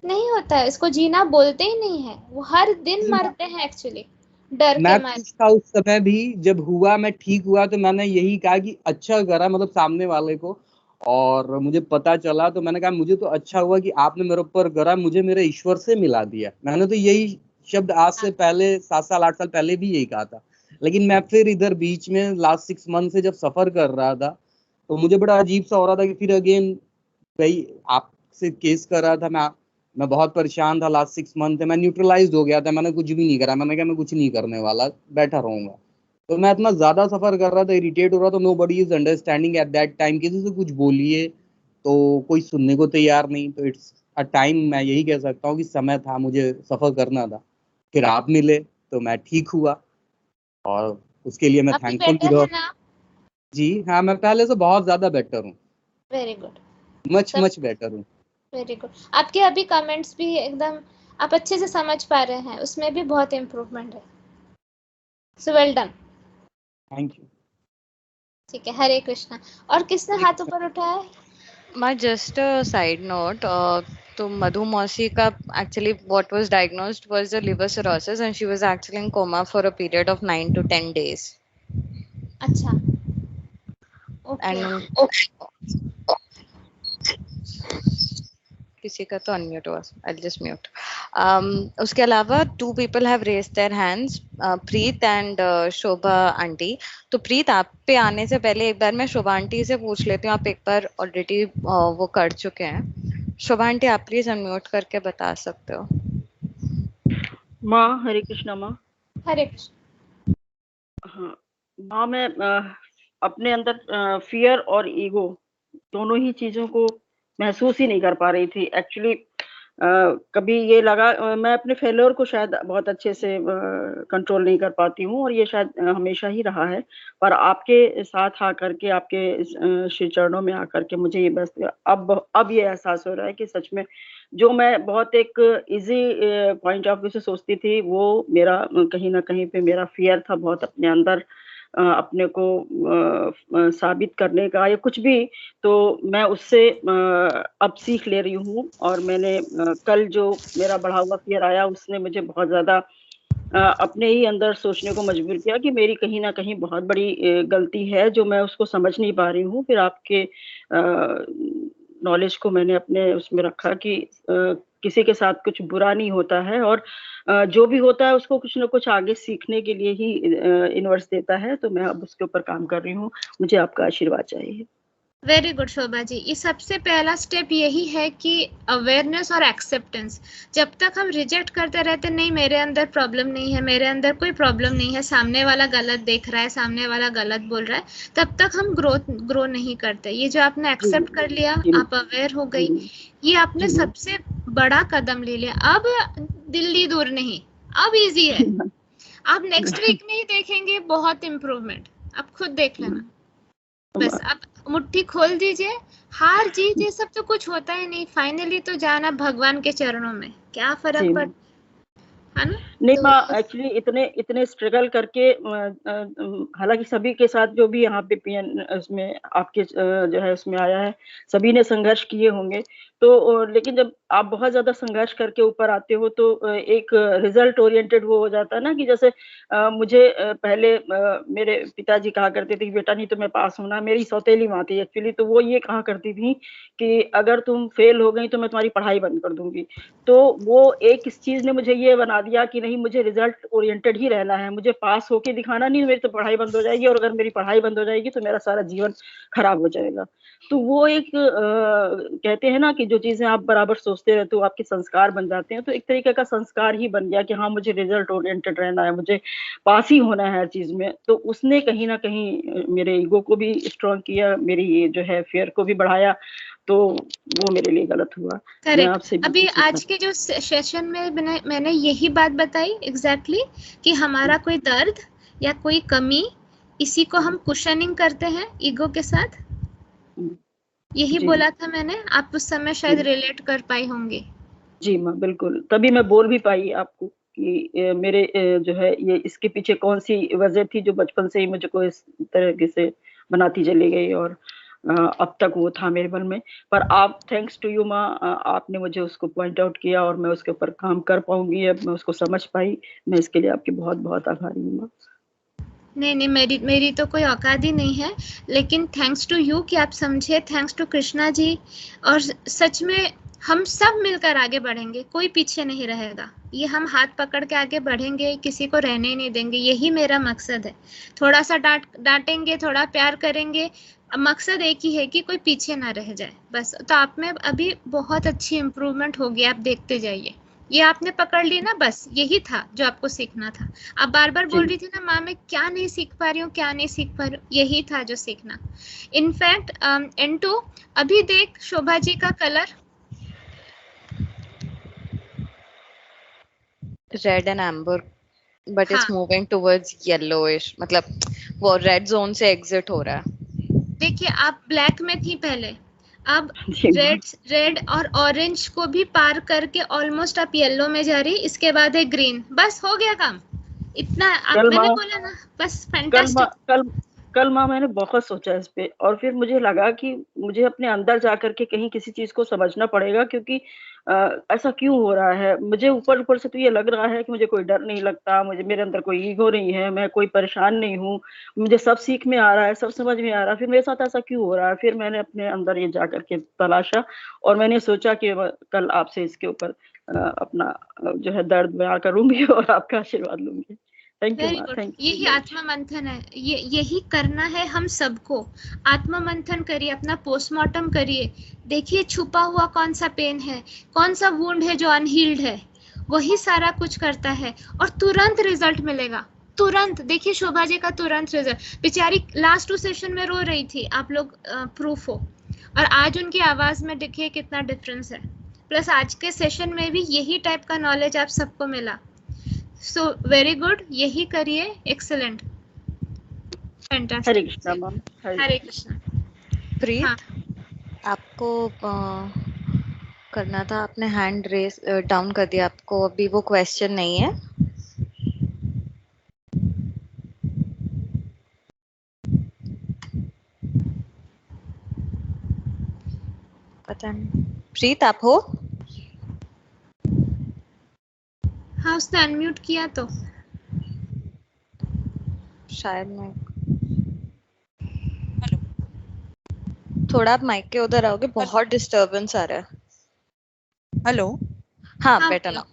Speaker 1: नहीं होता है, इसको जीना बोलते ही नहीं है। वो हर दिन मरते हैं एक्चुअली डर के
Speaker 11: मैं
Speaker 1: मारे।
Speaker 11: खुश था उस समय भी, जब हुआ, मैं ठीक हुआ तो मैंने यही कहा कि अच्छा करा, मतलब सामने वाले को। और मुझे पता चला तो मैंने कहा मुझे तो अच्छा हुआ कि आपने मेरे ऊपर करा, मुझे मेरे ईश्वर से मिला दिया। मैंने तो यही शब्द आज से पहले 7 साल 8 साल पहले भी यही कहा था। लेकिन मैं फिर इधर बीच में लास्ट 6 मंथ से जब सफर कर रहा था, तो मुझे बड़ा अजीब सा हो रहा था कि फिर अगेन भाई आपसे केस कर रहा था। मैं बहुत परेशान था लास्ट 6 मंथ। मैं न्यूट्रलाइज हो गया था, मैंने कुछ भी नहीं करा। मैंने कहा मैं कुछ नहीं करने वाला, बैठा रहूंगा। तो मैं इतना ज्यादा सफर कर रहा था, इरिटेट हो रहा था। Nobody is understanding at that time. किसी से कुछ बोलिए तो कोई सुनने को तैयार नहीं। तो इट्स अ टाइम, मैं यही कह सकता हूँ कि समय था, मुझे सफर करना था। फिर आप मिले तो मैं ठीक हुआ, और उसके लिए मैं थैंकफुल भी रहा। जी हाँ, मैं पहले से बहुत ज्यादा बेटर हूँ।
Speaker 1: वेरी गुड,
Speaker 11: मच बेटर हूँ।
Speaker 1: Very good. आपके अभी कमेंट्स भी एकदम आप अच्छे से समझ पा रहे हैं, उसमें भी बहुत इम्प्रूवमेंट है। So well done.
Speaker 11: Thank you.
Speaker 1: ठीक है, हरे कृष्णा। और किसने हाथ ऊपर उठाया है?
Speaker 3: My just a side note, तो मधु मौसी का actually what was diagnosed was the liver cirrhosis and she was actually in coma for a period of 9 to 10 days.
Speaker 1: अच्छा,
Speaker 3: ओके। किसी का तो अनम्यूट हुआ, आई विल जस्ट म्यूट। उसके अलावा 2 people have raised their hands, Preet and Shobha aunty. तो प्रीत, आप पे आने से पहले एक बार मैं शोभा आंटी से पूछ लेती हूँ, आप एक बार ऑलरेडी वो कर चुके हैं। शोभा आंटी, आप प्लीज अनम्यूट करके बता सकते हो।
Speaker 12: माँ हरे कृष्णा। माँ
Speaker 1: हरे कृष्ण।
Speaker 12: हाँ माँ, मैं अपने अंदर फियर और ईगो दोनों ही चीजों को महसूस ही नहीं कर पा रही थी एक्चुअली। कभी ये लगा मैं अपने फेलियर को शायद बहुत अच्छे से कंट्रोल नहीं कर पाती हूँ, और ये शायद हमेशा ही रहा है। पर आपके साथ आकर के, आपके श्री चरणों में आकर के मुझे ये बस अब ये एहसास हो रहा है कि सच में जो मैं बहुत एक इजी पॉइंट ऑफ व्यू से सोचती थी, वो मेरा कहीं ना कहीं पे मेरा फियर था बहुत अपने अंदर। अपने को साबित करने का या कुछ भी, तो मैं उससे अब सीख ले रही हूँ। और मैंने कल जो मेरा बढ़ा हुआ फ़ियर आया उसने मुझे बहुत ज़्यादा अपने ही अंदर सोचने को मजबूर किया कि मेरी कहीं न कहीं बहुत बड़ी गलती है जो मैं उसको समझ नहीं पा रही हूँ। फिर आपके नॉलेज को मैंने अपने उसमें रखा कि किसी के साथ कुछ बुरा नहीं होता है, और जो भी होता है उसको कुछ न कुछ आगे सीखने के लिए ही यूनिवर्स देता है। तो मैं अब उसके ऊपर काम कर रही हूँ। मुझे आपका आशीर्वाद चाहिए।
Speaker 1: Very good Shobha ji. ये सबसे पहला स्टेप यही है कि अवेयरनेस और एक्सेप्टेंस। जब तक हम रिजेक्ट करते रहते, नहीं मेरे अंदर प्रॉब्लम नहीं है, मेरे अंदर कोई प्रॉब्लम नहीं है, सामने वाला गलत देख रहा है, सामने वाला गलत बोल रहा है, तब तक हम ग्रो नहीं करते। ये जो आपने एक्सेप्ट कर लिया, आप अवेयर हो गई, ये आपने सबसे बड़ा कदम ले लिया। अब दिल्ली दूर नहीं, अब इजी है। आप नेक्स्ट वीक में ही देखेंगे बहुत इम्प्रूवमेंट, आप खुद देख लेना। बस आप मुट्ठी खोल दीजिए। हार जीत ये सब तो कुछ होता ही नहीं, फाइनली तो जाना भगवान के चरणों में, क्या फर्क पड़ता है ना।
Speaker 12: नहीं माँ, एक्चुअली इतने स्ट्रगल करके, हालांकि सभी के साथ जो भी यहाँ पे पीएन उसमें आपके जो है उसमें आया है, सभी ने संघर्ष किए होंगे। तो लेकिन जब आप बहुत ज्यादा संघर्ष करके ऊपर आते हो तो एक रिजल्ट ओरिएंटेड वो हो जाता है ना, कि जैसे मुझे पहले मेरे पिताजी कहा करते थे कि बेटा नहीं तुम्हें पास होना। मेरी सौतेली माँ थी एक्चुअली, तो वो ये कहा करती थी कि अगर तुम फेल हो गई तो मैं तुम्हारी पढ़ाई बंद कर दूंगी। तो वो एक इस चीज ने मुझे ये बना दिया कि नहीं, मुझे रिजल्ट ओरिएंटेड ही रहना है, मुझे पास होके दिखाना नहीं, मेरी तो पढ़ाई बंद हो जाएगी, और अगर मेरी पढ़ाई बंद हो जाएगी तो मेरा सारा जीवन खराब हो जाएगा। तो वो एक कहते हैं ना कि जो चीजें आप बराबर सोचते रहते हो आपके संस्कार बन जाते हैं। तो एक तरीके का संस्कार ही बन गया कि हाँ मुझे रिजल्ट ओरिएंटेड रहना है, मुझे पास ही होना है हर चीज में। तो उसने कहीं ना कहीं मेरे ईगो को भी स्ट्रॉन्ग किया, मेरी ये जो है फियर को भी बढ़ाया। तो वो मेरे लिए गलत हुआ।
Speaker 1: करेक्ट। अभी आज के जो सेशन में मैंने यही बात बताई एग्जैक्टली कि हमारा कोई दर्द या कोई कमी, इसी को हम कुशनिंग करते हैं ईगो के साथ। यही बोला था मैंने, आप उस समय शायद रिलेट कर पाई होंगी।
Speaker 12: जी माँ बिल्कुल, तभी मैं बोल भी पाई आपको कि मेरे जो है ये इसके पीछे कौन सी वजह थी जो बचपन से ही मुझे को इस तरह से बनाती चली गई, और अब तक वो था मेरे मन में। पर आप, थैंक्स टू यू माँ, आपने मुझे उसको पॉइंट आउट किया और मैं उसके ऊपर काम कर पाऊंगी। अब मैं उसको समझ पाई। मैं इसके लिए आपकी बहुत बहुत आभारी हूँ माँ।
Speaker 1: नहीं, मेरी तो कोई औकात ही नहीं है, लेकिन थैंक्स टू यू कि आप समझे, थैंक्स टू कृष्णा जी। और सच में हम सब मिलकर आगे बढ़ेंगे, कोई पीछे नहीं रहेगा। ये हम हाथ पकड़ के आगे बढ़ेंगे, किसी को रहने ही नहीं देंगे, यही मेरा मकसद है। थोड़ा सा डांटेंगे, थोड़ा प्यार करेंगे, मकसद एक ही है कि कोई पीछे ना रह जाए, बस। तो आप में अभी बहुत अच्छी इम्प्रूवमेंट होगी, आप देखते जाइए। ये आपने पकड़ ली ना, बस यही था जो आपको सीखना था। आप बार बार बोल रही थी ना, माँ मैं क्या नहीं सीख पा रही हूँ, क्या नहीं सीख पा रही हूँ, यही था जो सीखना। इनफैक्ट N2 अभी देख शोभा जी का colour
Speaker 13: red and amber, but it's moving towards yellowish, मतलब वो रेड जोन से एग्जिट हो रहा है।
Speaker 1: देखिए आप ब्लैक में थी पहले, अब रेड और ऑरेंज को भी पार करके ऑलमोस्ट आप येलो में जा रही, इसके बाद है ग्रीन। बस हो गया काम, इतना मैंने बोला ना, बस फैंटास्टिक।
Speaker 12: कल माँ मैंने बहुत सोचा इस पे, और फिर मुझे लगा कि मुझे अपने अंदर जाकर के कहीं किसी चीज को समझना पड़ेगा, क्योंकि ऐसा क्यों हो रहा है। मुझे ऊपर से तो ये लग रहा है कि मुझे कोई डर नहीं लगता, मुझे मेरे अंदर कोई ईगो नहीं है, मैं कोई परेशान नहीं हूँ, मुझे सब सीख में आ रहा है, सब समझ में आ रहा है, फिर मेरे साथ ऐसा क्यों हो रहा है। फिर मैंने अपने अंदर ये जा करके तलाशा, और मैंने सोचा कि कल आपसे इसके ऊपर अपना जो है दर्द बयां करूंगी और आपका आशीर्वाद लूंगी। Thank you.
Speaker 1: यही आत्मा मंथन है, यही करना है हम सबको। आत्मा मंथन करिए, अपना पोस्टमार्टम करिए, देखिए छुपा हुआ कौन सा पेन है, कौन सा वुंड है जो अनहील्ड है, वही सारा कुछ करता है और तुरंत रिजल्ट मिलेगा। तुरंत देखिए शोभा जी का तुरंत रिजल्ट। बेचारी लास्ट 2 सेशन में रो रही थी, आप लोग प्रूफ हो, और आज उनकी आवाज में देखिए कितना डिफरेंस है। प्लस आज के सेशन में भी यही टाइप का नॉलेज आप सबको मिला। सो वेरी गुड, यही करिए, एक्सीलेंट, फैंटास्टिक।
Speaker 12: हरे कृष्णा मैम।
Speaker 1: हरे कृष्णा।
Speaker 13: प्रीत, आपको करना था, आपने हैंड रेस डाउन कर दिया, आपको अभी वो क्वेश्चन नहीं है। पता नहीं। प्रीत आप हो?
Speaker 1: हाँ उसने अनम्यूट किया तो
Speaker 13: शायद मैं थोड़ा आप माइक के उधर आओगे, बहुत डिस्टरबेंस आ रहा है।
Speaker 14: हेलो।
Speaker 13: हाँ बेटर ना।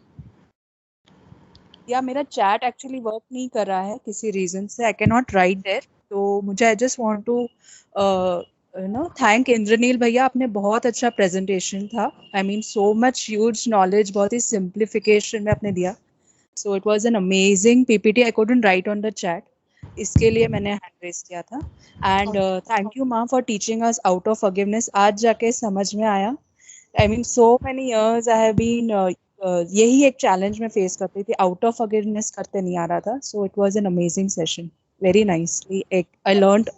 Speaker 14: या मेरा चैट एक्चुअली वर्क नहीं कर रहा है किसी रीजन से, I can not write there, तो मुझे I just want to thank Indranil भैया, आपने बहुत अच्छा प्रेजेंटेशन था। I mean so much huge knowledge, बहुत ही सिंप्लीफिकेशन में आपने दिया। So it was an amazing PPT, I couldn't write on the chat, इसके लिए मैंने हैंड रेज किया था। एंड थैंक यू माँ for teaching us out of forgiveness. आज जाके समझ में आया। आई mean so many years I have been यही एक चैलेंज में फेस करती थी, आउट ऑफ फॉरगिवनेस करते नहीं आ रहा था। सो it was an amazing session, very nicely I learned,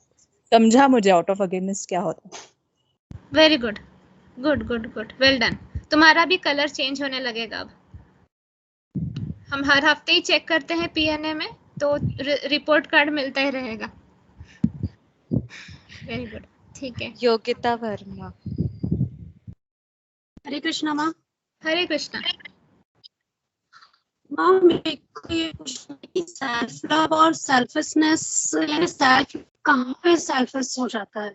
Speaker 14: समझा मुझे आउट ऑफ फॉरगिवनेस क्या होता है।
Speaker 1: Very good good good good, well done. तुम्हारा भी कलर चेंज होने लगेगा अब। हम हर हफ्ते ही चेक करते हैं पीएनए में, तो रिपोर्ट कार्ड मिलता ही रहेगा। वेरी गुड, ठीक है।
Speaker 13: योगिता वर्मा।
Speaker 9: हरे कृष्णा माँ।
Speaker 1: हरे कृष्णा।
Speaker 9: माँ मेरे को ये पूछना है कि सेल्फ लव और सेल्फिशनेस, यानी सेल्फ कहाँ पे सेल्फिश हो जाता है?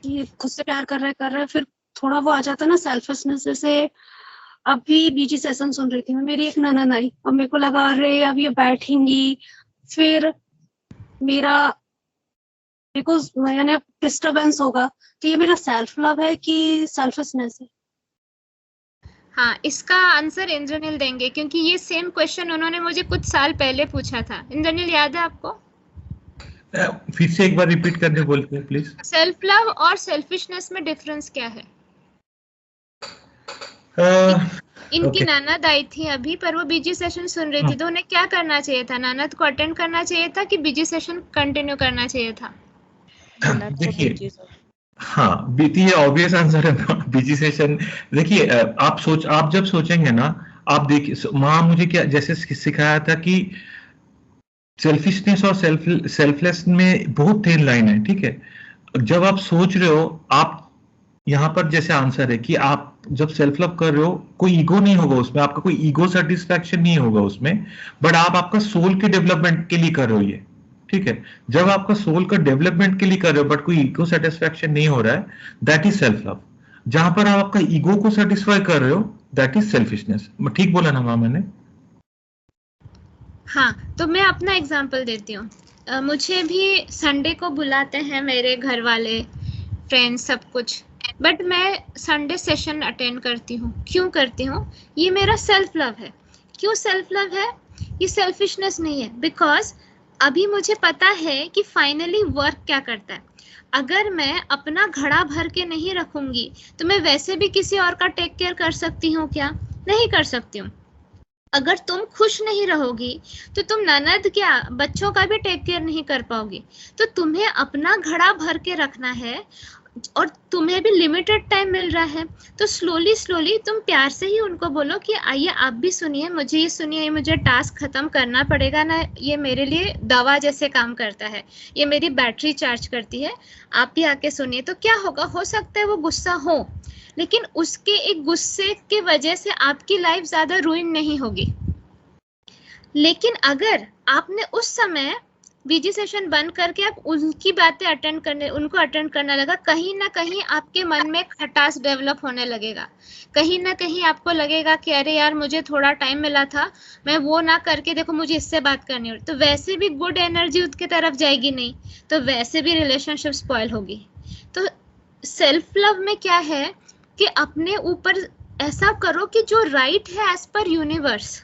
Speaker 9: कि खुद से प्यार कर रहे हैं, फिर थोड़ा वो आ जाता है ना सेल्फिशनेस। जैसे अभी बीजी सेशन सुन रही थी मैं, मेरी एक ननद आई और मेरे को लगा अरे अब ये बैठेंगी, फिर मेरे को यानी डिस्टरबेंस होगा, तो ये मेरा सेल्फ लव है कि सेल्फिशनेस है?
Speaker 1: हाँ, इसका आंसर इंद्रनील देंगे, क्योंकि ये सेम क्वेश्चन उन्होंने मुझे कुछ साल पहले पूछा था। इंद्रनील याद है आपको?
Speaker 4: फिर से एक बार रिपीट करने बोलते हैं प्लीज।
Speaker 1: सेल्फ लव और सेल्फिशनेस में डिफरेंस क्या है? इनकी ननद आई थी अभी, पर वो बीजी सेशन सुन रही थी, तो उन्हें क्या करना चाहिए था? ननद को अटेंड करना चाहिए था कि बीजी सेशन कंटिन्यू करना चाहिए था?
Speaker 4: देखिए, हाँ बीती, ये ऑब्वियस आंसर है, बीजी सेशन। देखिए आप जब सोचेंगे ना, आप देखिए माँ मुझे क्या जैसे सिखाया था कि सेल्फिशनेस और सेल्फलेस में बहुत थिन लाइन है, ठीक है। जब आप सोच रहे हो, आप यहाँ पर जैसे आंसर है कि आप जब सेल्फ लव कर रहे हो, कोई ईगो नहीं होगा उसमें, आपका कोई ईगो सेटिस्फैक्शन नहीं होगा उसमें, बट आप आपका सोल के डेवलपमेंट के लिए कर रहे हो ये, ठीक है। जब आपका सोल का डेवलपमेंट के लिए कर रहे हो बट कोई ईगो सेटिस्फैक्शन नहीं हो रहा है, दैट इज सेल्फ लव। जहां पर आप आपका ईगो को सेटिस्फाई कर रहे हो, दैट इज सेल्फिशनेस। ठीक बोला ना माँ मैंने?
Speaker 1: हाँ, तो मैं अपना एग्जांपल देती हूँ। मुझे भी संडे को बुलाते हैं मेरे घर वाले, फ्रेंड्स, सब कुछ, बट मैं संडे सेशन अटेंड करती हूँ। क्यों करती हूँ? ये मेरा सेल्फ लव है। क्यों सेल्फ लव है? ये सेल्फिशनेस नहीं है, बिकॉज अभी मुझे पता है कि फाइनली वर्क क्या करता है। अगर मैं अपना घड़ा भर के नहीं रखूंगी तो मैं वैसे भी किसी और का टेक केयर कर सकती हूँ क्या? नहीं कर सकती हूँ। अगर तुम खुश नहीं रहोगी तो तुम ननद क्या, बच्चों का भी टेक केयर नहीं कर पाओगी। तो तुम्हें अपना घड़ा भर के रखना है, और तुम्हें भी लिमिटेड टाइम मिल रहा है, तो स्लोली तुम प्यार से ही उनको बोलो कि आइए आप भी सुनिए, मुझे ये सुनिए, मुझे टास्क खत्म करना पड़ेगा ना, ये मेरे लिए दवा जैसे काम करता है, ये मेरी बैटरी चार्ज करती है, आप भी आके सुनिए। तो क्या होगा, हो सकता है वो गुस्सा हो, लेकिन उसके एक गुस्से की वजह से आपकी लाइफ ज्यादा रुइन नहीं होगी। लेकिन अगर आपने उस समय बीजी सेशन बंद करके आप उनकी बातें उनको अटेंड करने लगा, कहीं ना कहीं आपके मन में खटास डेवलप होने लगेगा। कहीं ना कहीं आपको लगेगा कि अरे यार मुझे थोड़ा टाइम मिला था, मैं वो ना करके देखो मुझे इससे बात करनी हो, तो वैसे भी गुड एनर्जी उसकी तरफ जाएगी नहीं, तो वैसे भी रिलेशनशिप स्पॉइल होगी। तो सेल्फ लव में क्या है कि अपने ऊपर ऐसा करो कि जो राइट है एज पर यूनिवर्स।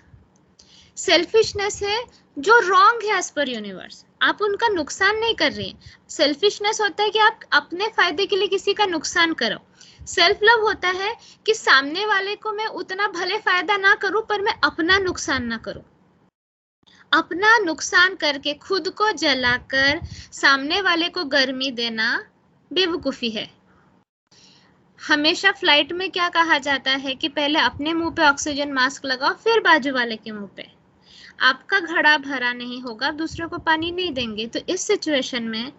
Speaker 1: सेल्फिशनेस है जो रॉन्ग है एज पर यूनिवर्स, आप उनका नुकसान नहीं कर रही हैं। सेल्फिशनेस होता है कि आप अपने फायदे के लिए किसी का नुकसान करो। सेल्फ लव होता है कि सामने वाले को मैं उतना भले फायदा ना करूं पर मैं अपना नुकसान ना करूं। अपना नुकसान करके खुद को जलाकर सामने वाले को गर्मी देना बेवकूफी है। हमेशा फ्लाइट में क्या कहा जाता है कि पहले अपने मुंह पे ऑक्सीजन मास्क लगाओ, फिर बाजू वाले के मुंह पे। आपका घड़ा भरा नहीं होगा, दूसरों को पानी नहीं देंगे। तो इस सिचुएशन में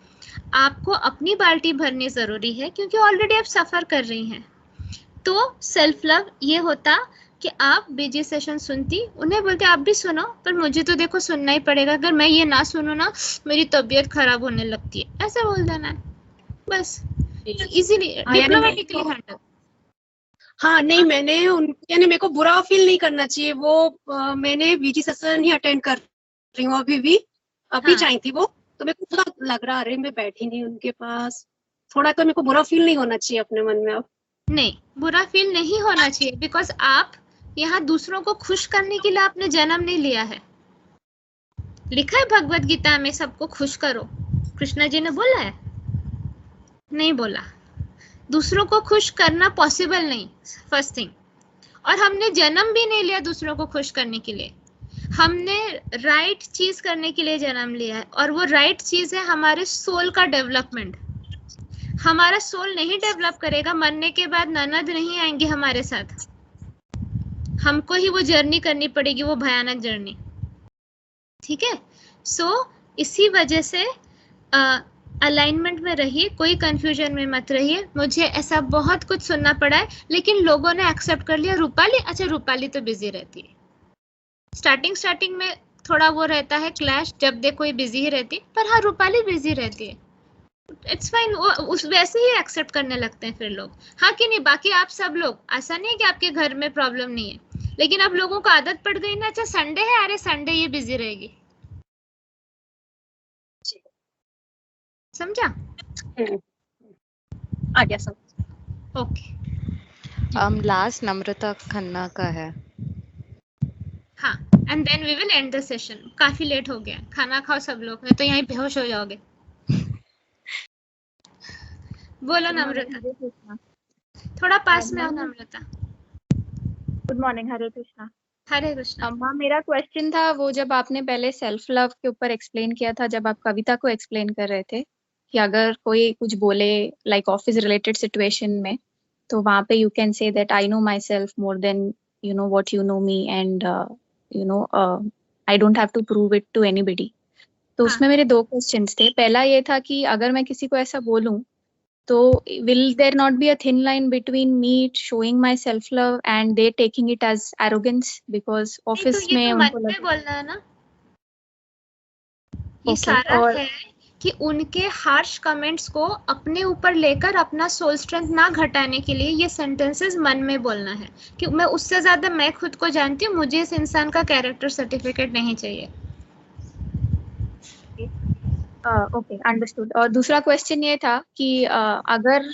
Speaker 1: आपको अपनी बाल्टी भरनी जरूरी है क्योंकि ऑलरेडी आप सफर कर रही हैं। तो सेल्फ लव ये होता कि आप बीजी सेशन सुनती, उन्हें बोलते आप भी सुनो, पर मुझे तो देखो सुनना ही पड़ेगा, अगर मैं ये ना सुनूं ना मेरी तबीयत खराब होने लगती है, ऐसे बोल देना है बस, इजीली डिप्लोमेटिकली हैंडल।
Speaker 9: हाँ नहीं, मैंने यानी मेरे को बुरा फील नहीं करना चाहिए, वो मैंने बीजी सेशन ही अटेंड कर रही हूँ अभी भी, अभी चाहिए थी वो, तो मेरे को थोड़ा लग रहा अरे मैं बैठी नहीं उनके पास, थोड़ा तो मेरे को बुरा फील नहीं होना चाहिए अपने मन में। अब
Speaker 1: नहीं, बुरा फील नहीं होना चाहिए, बिकॉज आप यहाँ दूसरों को खुश करने के लिए आपने जन्म नहीं लिया है। लिखा है भगवत गीता में सबको खुश करो, कृष्ण जी ने बोला है? नहीं बोला। दूसरों को खुश करना पॉसिबल नहीं, फर्स्ट थिंग। और हमने जन्म भी नहीं लिया दूसरों को खुश करने के लिए, हमने राइट चीज करने के लिए जन्म लिया है, और वो राइट चीज है हमारे सोल का डेवलपमेंट। हमारा सोल नहीं डेवलप करेगा, मरने के बाद ननद नहीं आएंगे हमारे साथ, हमको ही वो जर्नी करनी पड़ेगी, वो भयानक जर्नी। ठीक है, सो इसी वजह से अलाइनमेंट में रहिए, कोई कंफ्यूजन में मत रहिए। मुझे ऐसा बहुत कुछ सुनना पड़ा है, लेकिन लोगों ने एक्सेप्ट कर लिया। रूपाली, अच्छा रूपाली तो बिजी रहती है, स्टार्टिंग में थोड़ा वो रहता है क्लैश, जब देखो कोई बिजी ही रहती है, पर हाँ रूपाली बिजी रहती है, इट्स फाइन, उस वैसे ही एक्सेप्ट करने लगते हैं फिर लोग। हाँ कि नहीं? बाकी आप सब लोग, ऐसा नहीं है कि आपके घर में प्रॉब्लम नहीं है, लेकिन अब लोगों को आदत पड़ गई ना, अच्छा संडे है, अरे संडे ये बिजी रहेगी, समझा?
Speaker 9: आ गया समझ।
Speaker 1: ओके,
Speaker 13: लास्ट नम्रता खन्ना का है।
Speaker 1: हाँ, and then we will end the session. काफी लेट हो गया, खाना खाओ सब लोग, नहीं तो यहीं बेहोश हो जाओगे। बोलो नम्रता, थोड़ा पास में आओ नम्रता।
Speaker 15: गुड मॉर्निंग, हरे कृष्णा।
Speaker 1: हरे कृष्णा।
Speaker 15: अम्मा, मेरा क्वेश्चन था वो जब आपने पहले सेल्फ लव के ऊपर एक्सप्लेन किया था, जब आप कविता को एक्सप्लेन कर रहे थे कि अगर कोई कुछ बोले लाइक ऑफिस रिलेटेड सिचुएशन में, तो वहां पे you can say that I know myself more than you know what you know me, and you know I don't have to prove it to anybody. तो उसमें मेरे दो questions थे। पहला ये था कि अगर मैं किसी को ऐसा बोलूं, तो will there not be a thin line between me showing my self love and they taking it as arrogance, because office
Speaker 1: तो
Speaker 15: में
Speaker 1: तो
Speaker 15: उनको
Speaker 1: मन में बोलना है ना, ये सारा है कि उनके हार्श कमेंट्स को अपने ऊपर लेकर अपना सोल स्ट्रेंथ ना घटाने के लिए ये सेंटेंसेस मन में बोलना है कि मैं उससे ज्यादा मैं खुद को जानती हूँ, मुझे इस इंसान का कैरेक्टर सर्टिफिकेट नहीं चाहिए।
Speaker 15: Okay, understood. और दूसरा क्वेश्चन ये था कि अगर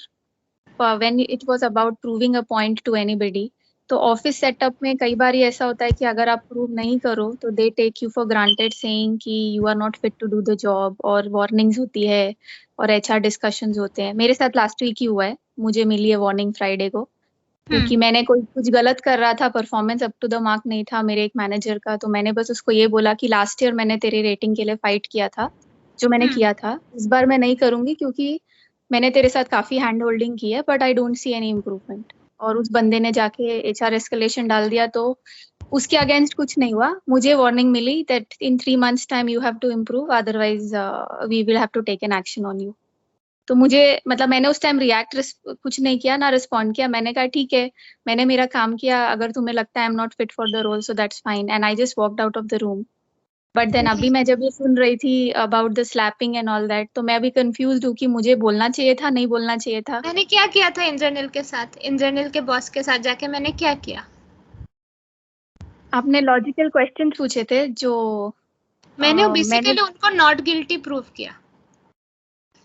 Speaker 15: when it was about proving a point two anybody, तो ऑफिस सेटअप में कई बार ऐसा होता है कि अगर आप प्रूव नहीं करो तो they take you for granted, saying कि you are not fit to do the job, और वार्निंग्स होती है और एचआर डिस्कशंस होते हैं। मेरे साथ लास्ट वीक ही हुआ है, मुझे मिली है वार्निंग फ्राइडे को, क्योंकि मैंने कोई कुछ गलत कर रहा था, performance up to the mark नहीं था मेरे एक मैनेजर का, तो मैंने बस उसको ये बोला कि लास्ट ईयर मैंने तेरी रेटिंग के लिए फाइट किया था, जो मैंने किया था इस बार मैं नहीं करूंगी, क्योंकि मैंने तेरे साथ काफी हैंड होल्डिंग की है, but I don't see any improvement. और उस बंदे ने जाके एचआर एस्केलेशन डाल दिया, तो उसके अगेंस्ट कुछ नहीं हुआ, मुझे वार्निंग मिली that in 3 months time you have to improve, otherwise we will have to take an action on you. तो मुझे मतलब मैंने उस टाइम रिएक्ट कुछ नहीं किया, ना रिस्पॉन्ड किया, मैंने कहा ठीक है मैंने मेरा काम किया, अगर तुम्हें लगता है I am not fit for the role so that's fine, and I just walked out of the room. But then अभी मैं जब ये सुन रही थी about the slapping and all that, तो मैं अभी कंफ्यूज्ड हूँ कि मुझे बोलना चाहिए था, नहीं बोलना चाहिए था।
Speaker 1: मैंने क्या किया था इंद्रनील के साथ, इंद्रनील के बॉस के साथ जाके मैंने क्या किया?
Speaker 15: आपने लॉजिकल क्वेश्चन पूछे थे जो
Speaker 1: मैंने बेसिकली उनको नॉट गिल्टी प्रूव किया,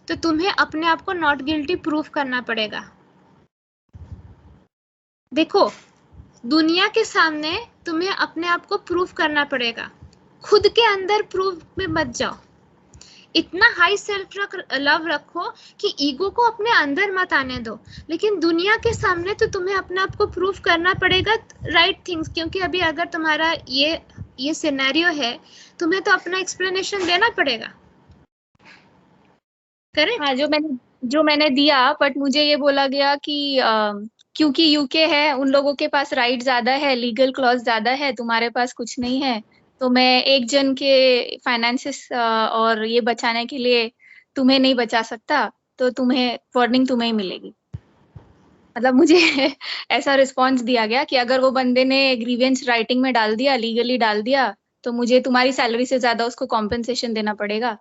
Speaker 1: तो तुम्हें अपने आप को नॉट गिल्टी प्रूव करना पड़ेगा। देखो दुनिया के सामने तुम्हें अपने आप को प्रूव करना पड़ेगा, खुद के अंदर प्रूव में मत जाओ। इतना हाई सेल्फ लव रखो कि ईगो को अपने अंदर मत आने दो, लेकिन दुनिया के सामने तो तुम्हें अपने आप को प्रूव करना पड़ेगा राइट थिंग्स, क्योंकि अभी अगर तुम्हारा ये सिनेरियो है, तुम्हें तो अपना एक्सप्लेनेशन देना पड़ेगा। करेक्ट?
Speaker 15: हाँ, जो मैंने दिया, बट मुझे ये बोला गया कि क्योंकि यूके है, उन लोगों के पास राइट ज्यादा है, लीगल क्लॉज ज्यादा है, तुम्हारे पास कुछ नहीं है, तो मैं एक जन के फाइनेंसेस और ये बचाने के लिए तुम्हें नहीं बचा सकता तो तुम्हें वार्निंग तुम्हें ही मिलेगी। मतलब मुझे ऐसा रिस्पॉन्स दिया गया कि अगर वो बंदे ने ग्रीवेंस राइटिंग में डाल दिया, लीगली डाल दिया, तो मुझे तुम्हारी सैलरी से ज्यादा उसको कॉम्पेंसेशन देना पड़ेगा।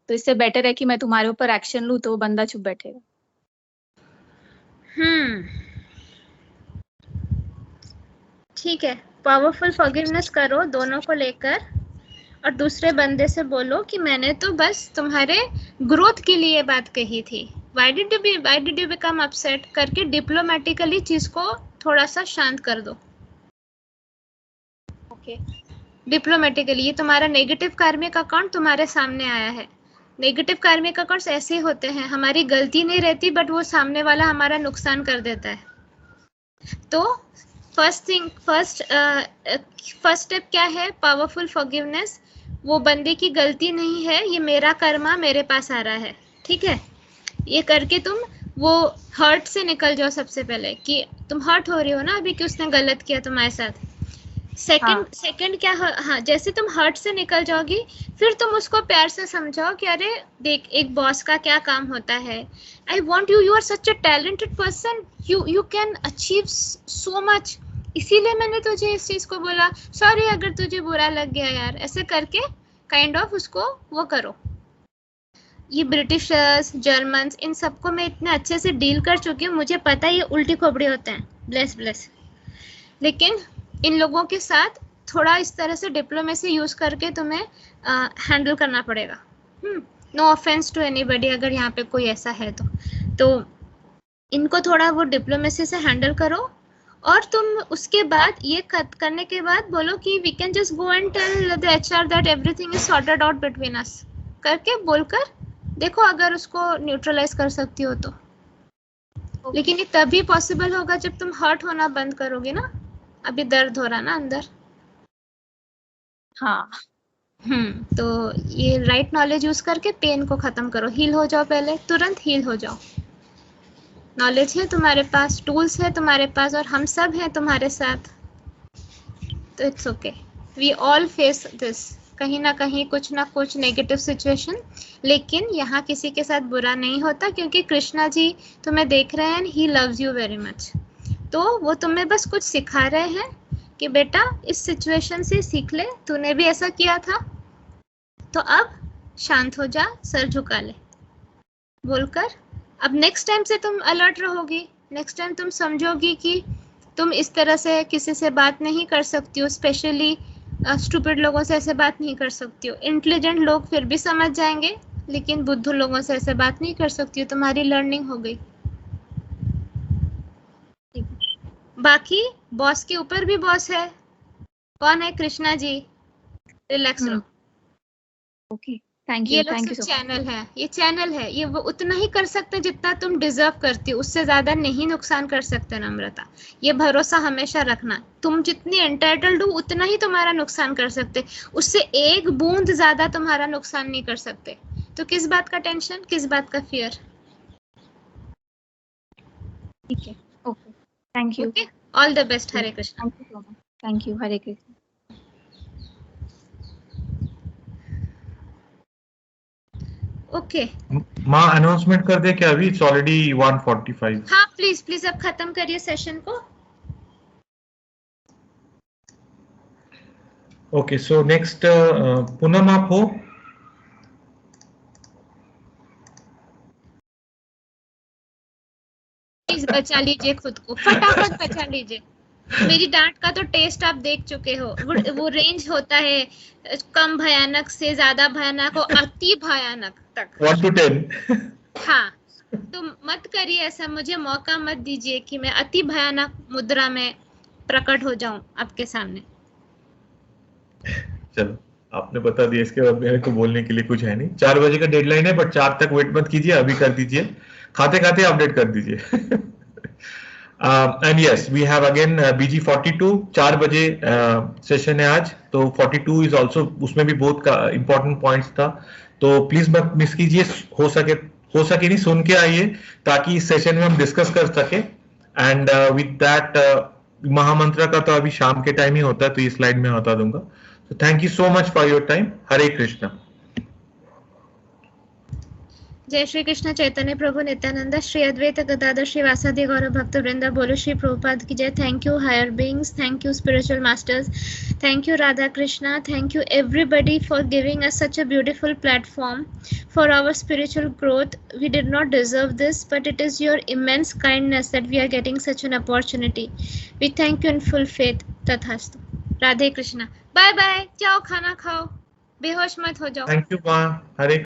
Speaker 15: तो इससे बेटर है कि मैं तुम्हारे ऊपर एक्शन लूं, तो वो बंदा चुप बैठेगा।
Speaker 1: ठीक है, पावरफुल फॉरगिवनेस करो दोनों को लेकर, और दूसरे बंदे से बोलो कि मैंने तो बस तुम्हारे ग्रोथ के लिए बात कही थी, why did you become upset करके डिप्लोमेटिकली चीज को थोड़ा सा शांत कर दो। Okay, diplomatically. ये तुम्हारा नेगेटिव कार्मिक अकाउंट तुम्हारे सामने आया है। नेगेटिव कार्मिक अकाउंट्स ऐसे होते हैं, हमारी गलती नहीं रहती बट वो सामने वाला हमारा नुकसान कर देता है। तो फर्स्ट स्टेप क्या है? Powerful forgiveness. वो बंदे की गलती नहीं है, ये मेरा कर्मा मेरे पास आ रहा है, ठीक है। ये करके तुम वो हर्ट से निकल जाओ सबसे पहले, कि तुम हर्ट हो रही हो ना अभी कि उसने गलत किया तुम्हारे साथ। सेकंड क्या? हाँ, जैसे तुम हर्ट से निकल जाओगी फिर तुम उसको प्यार से समझाओ कि अरे देख, एक बॉस का क्या काम होता है। I want you are such a talented person, you can achieve so much, इसीलिए मैंने तुझे इस चीज को बोला, सॉरी अगर तुझे बुरा लग गया यार। ऐसे करके काइंड ऑफ उसको वो करो। ये ब्रिटिशर्स, जर्मन्स, इन सबको मैं इतने अच्छे से डील कर चुकी हूँ, मुझे पता है ये उल्टी खोपड़ी होते हैं, ब्लेस। लेकिन इन लोगों के साथ थोड़ा इस तरह से डिप्लोमेसी यूज करके तुम्हें हैंडल करना पड़ेगा। नो ऑफेंस टू एनीबॉडी, अगर यहाँ पे कोई ऐसा है तो इनको थोड़ा वो डिप्लोमेसी से हैंडल करो। और तुम उसके बाद ये करने के बाद बोलो कि we can just go and tell the HR that everything is sorted out between us, करके बोलकर देखो अगर उसको न्यूट्रलाइज कर सकती हो तो। लेकिन ये तभी पॉसिबल होगा जब तुम हर्ट होना बंद करोगे ना। अभी दर्द हो रहा ना अंदर।
Speaker 15: हाँ।
Speaker 1: तो ये राइट नॉलेज यूज करके पेन को खत्म करो, हील हो जाओ, पहले तुरंत हील हो जाओ। नॉलेज है तुम्हारे पास, टूल्स है तुम्हारे पास, और हम सब हैं तुम्हारे साथ। तो it's okay, we all face this, कहीं ना कहीं कुछ ना कुछ नेगेटिव सिचुएशन। लेकिन यहाँ किसी के साथ बुरा नहीं होता, क्योंकि कृष्णा जी तुम्हें देख रहे हैं, he loves you very much. तो वो तुम्हें बस कुछ सिखा रहे हैं कि बेटा इस सिचुएशन से सीख ले, तूने भी ऐसा किया था, तो अब शांत हो जा, सर झुका ले, बोलकर अब नेक्स्ट टाइम से तुम अलर्ट रहोगी। नेक्स्ट टाइम तुम समझोगी कि तुम इस तरह से किसी से बात नहीं कर सकती हो, स्पेशली स्टूपिड लोगों से ऐसे बात नहीं कर सकती हो। इंटेलिजेंट लोग फिर भी समझ जाएंगे, लेकिन बुद्धू लोगों से ऐसे बात नहीं कर सकती हो। तुम्हारी लर्निंग हो गई। बाकी बॉस के ऊपर भी बॉस है। कौन है? कृष्णा जी। रिलैक्स रहो।
Speaker 15: Okay, thank you.
Speaker 1: ये लोग सिर्फ चैनल है, ये चैनल है, ये वो उतना ही कर सकते जितना तुम डिजर्व करती हो, उससे ज्यादा नहीं नुकसान कर सकते नम्रता। ये भरोसा हमेशा रखना, तुम जितनी एंटाइटल्ड हो उतना ही तुम्हारा नुकसान कर सकते, उससे एक बूंद ज्यादा तुम्हारा नुकसान नहीं कर सकते। तो किस बात का टेंशन, किस बात का फियर?
Speaker 15: ठीक है, okay, thank you.
Speaker 1: Okay, all the best. Hare Krishna.
Speaker 15: Thank you. Hare Krishna.
Speaker 1: Okay,
Speaker 4: माँ अनाउंसमेंट कर दे क्या? अभी इट्स ऑलरेडी 1:45।
Speaker 1: हाँ प्लीज अब खत्म करिए सेशन को।
Speaker 4: ओके, सो नेक्स्ट पूनम आप हो?
Speaker 1: प्लीज बचा लीजिए खुद को, फटाफट बचा लीजिए। मेरी डांट का तो टेस्ट आप देख चुके हो। वो रेंज होता है कम भयानक से ज्यादा भयानक और अति भयानक तक।
Speaker 4: 1 to 10।
Speaker 1: हाँ, तो मत करिए ऐसा, मुझे मौका मत दीजिए कि मैं अति भयानक मुद्रा में प्रकट हो जाऊं आपके सामने।
Speaker 4: चलो, आपने बता दिया, इसके बाद मेरे को बोलने के लिए कुछ है नहीं। 4 बजे का डेडलाइन है, बट 4 तक वेट मत कीजिए, अभी कर दीजिए, खाते खाते अपडेट कर दीजिए। And yes, we have again BG 42 4 बजे सेशन है आज। तो 42 इज ऑल्सो, उसमें भी बहुत इंपॉर्टेंट पॉइंट्स था, तो प्लीज मत मिस कीजिए। हो सके नहीं, सुन के आइए, ताकि इस सेशन में हम डिस्कस कर सके। एंड विद दैट, महामंत्र का तो अभी शाम के टाइम ही होता है, तो ये स्लाइड में बता दूंगा। तो thank you so much for your time. Hare Krishna.
Speaker 1: जय श्री कृष्ण चैतन्य प्रभु नित्यानंद श्री अद्वैत गदाधर श्री वासादि गौरव भक्त वृंदा बोलो श्री प्रभुपाद की जय। Thank you hire beings, thank you spiritual masters, thank you Radha Krishna, thank you everybody for giving us such a beautiful platform for our spiritual growth. We did not deserve this, but it is your immense kindness that we are getting such an opportunity. We thank you in full faith. Tathastu. Radhe Krishna. Bye bye. जाओ खाना खाओ, बेहोश मत हो जाओ।
Speaker 4: Thank you माँ। हरे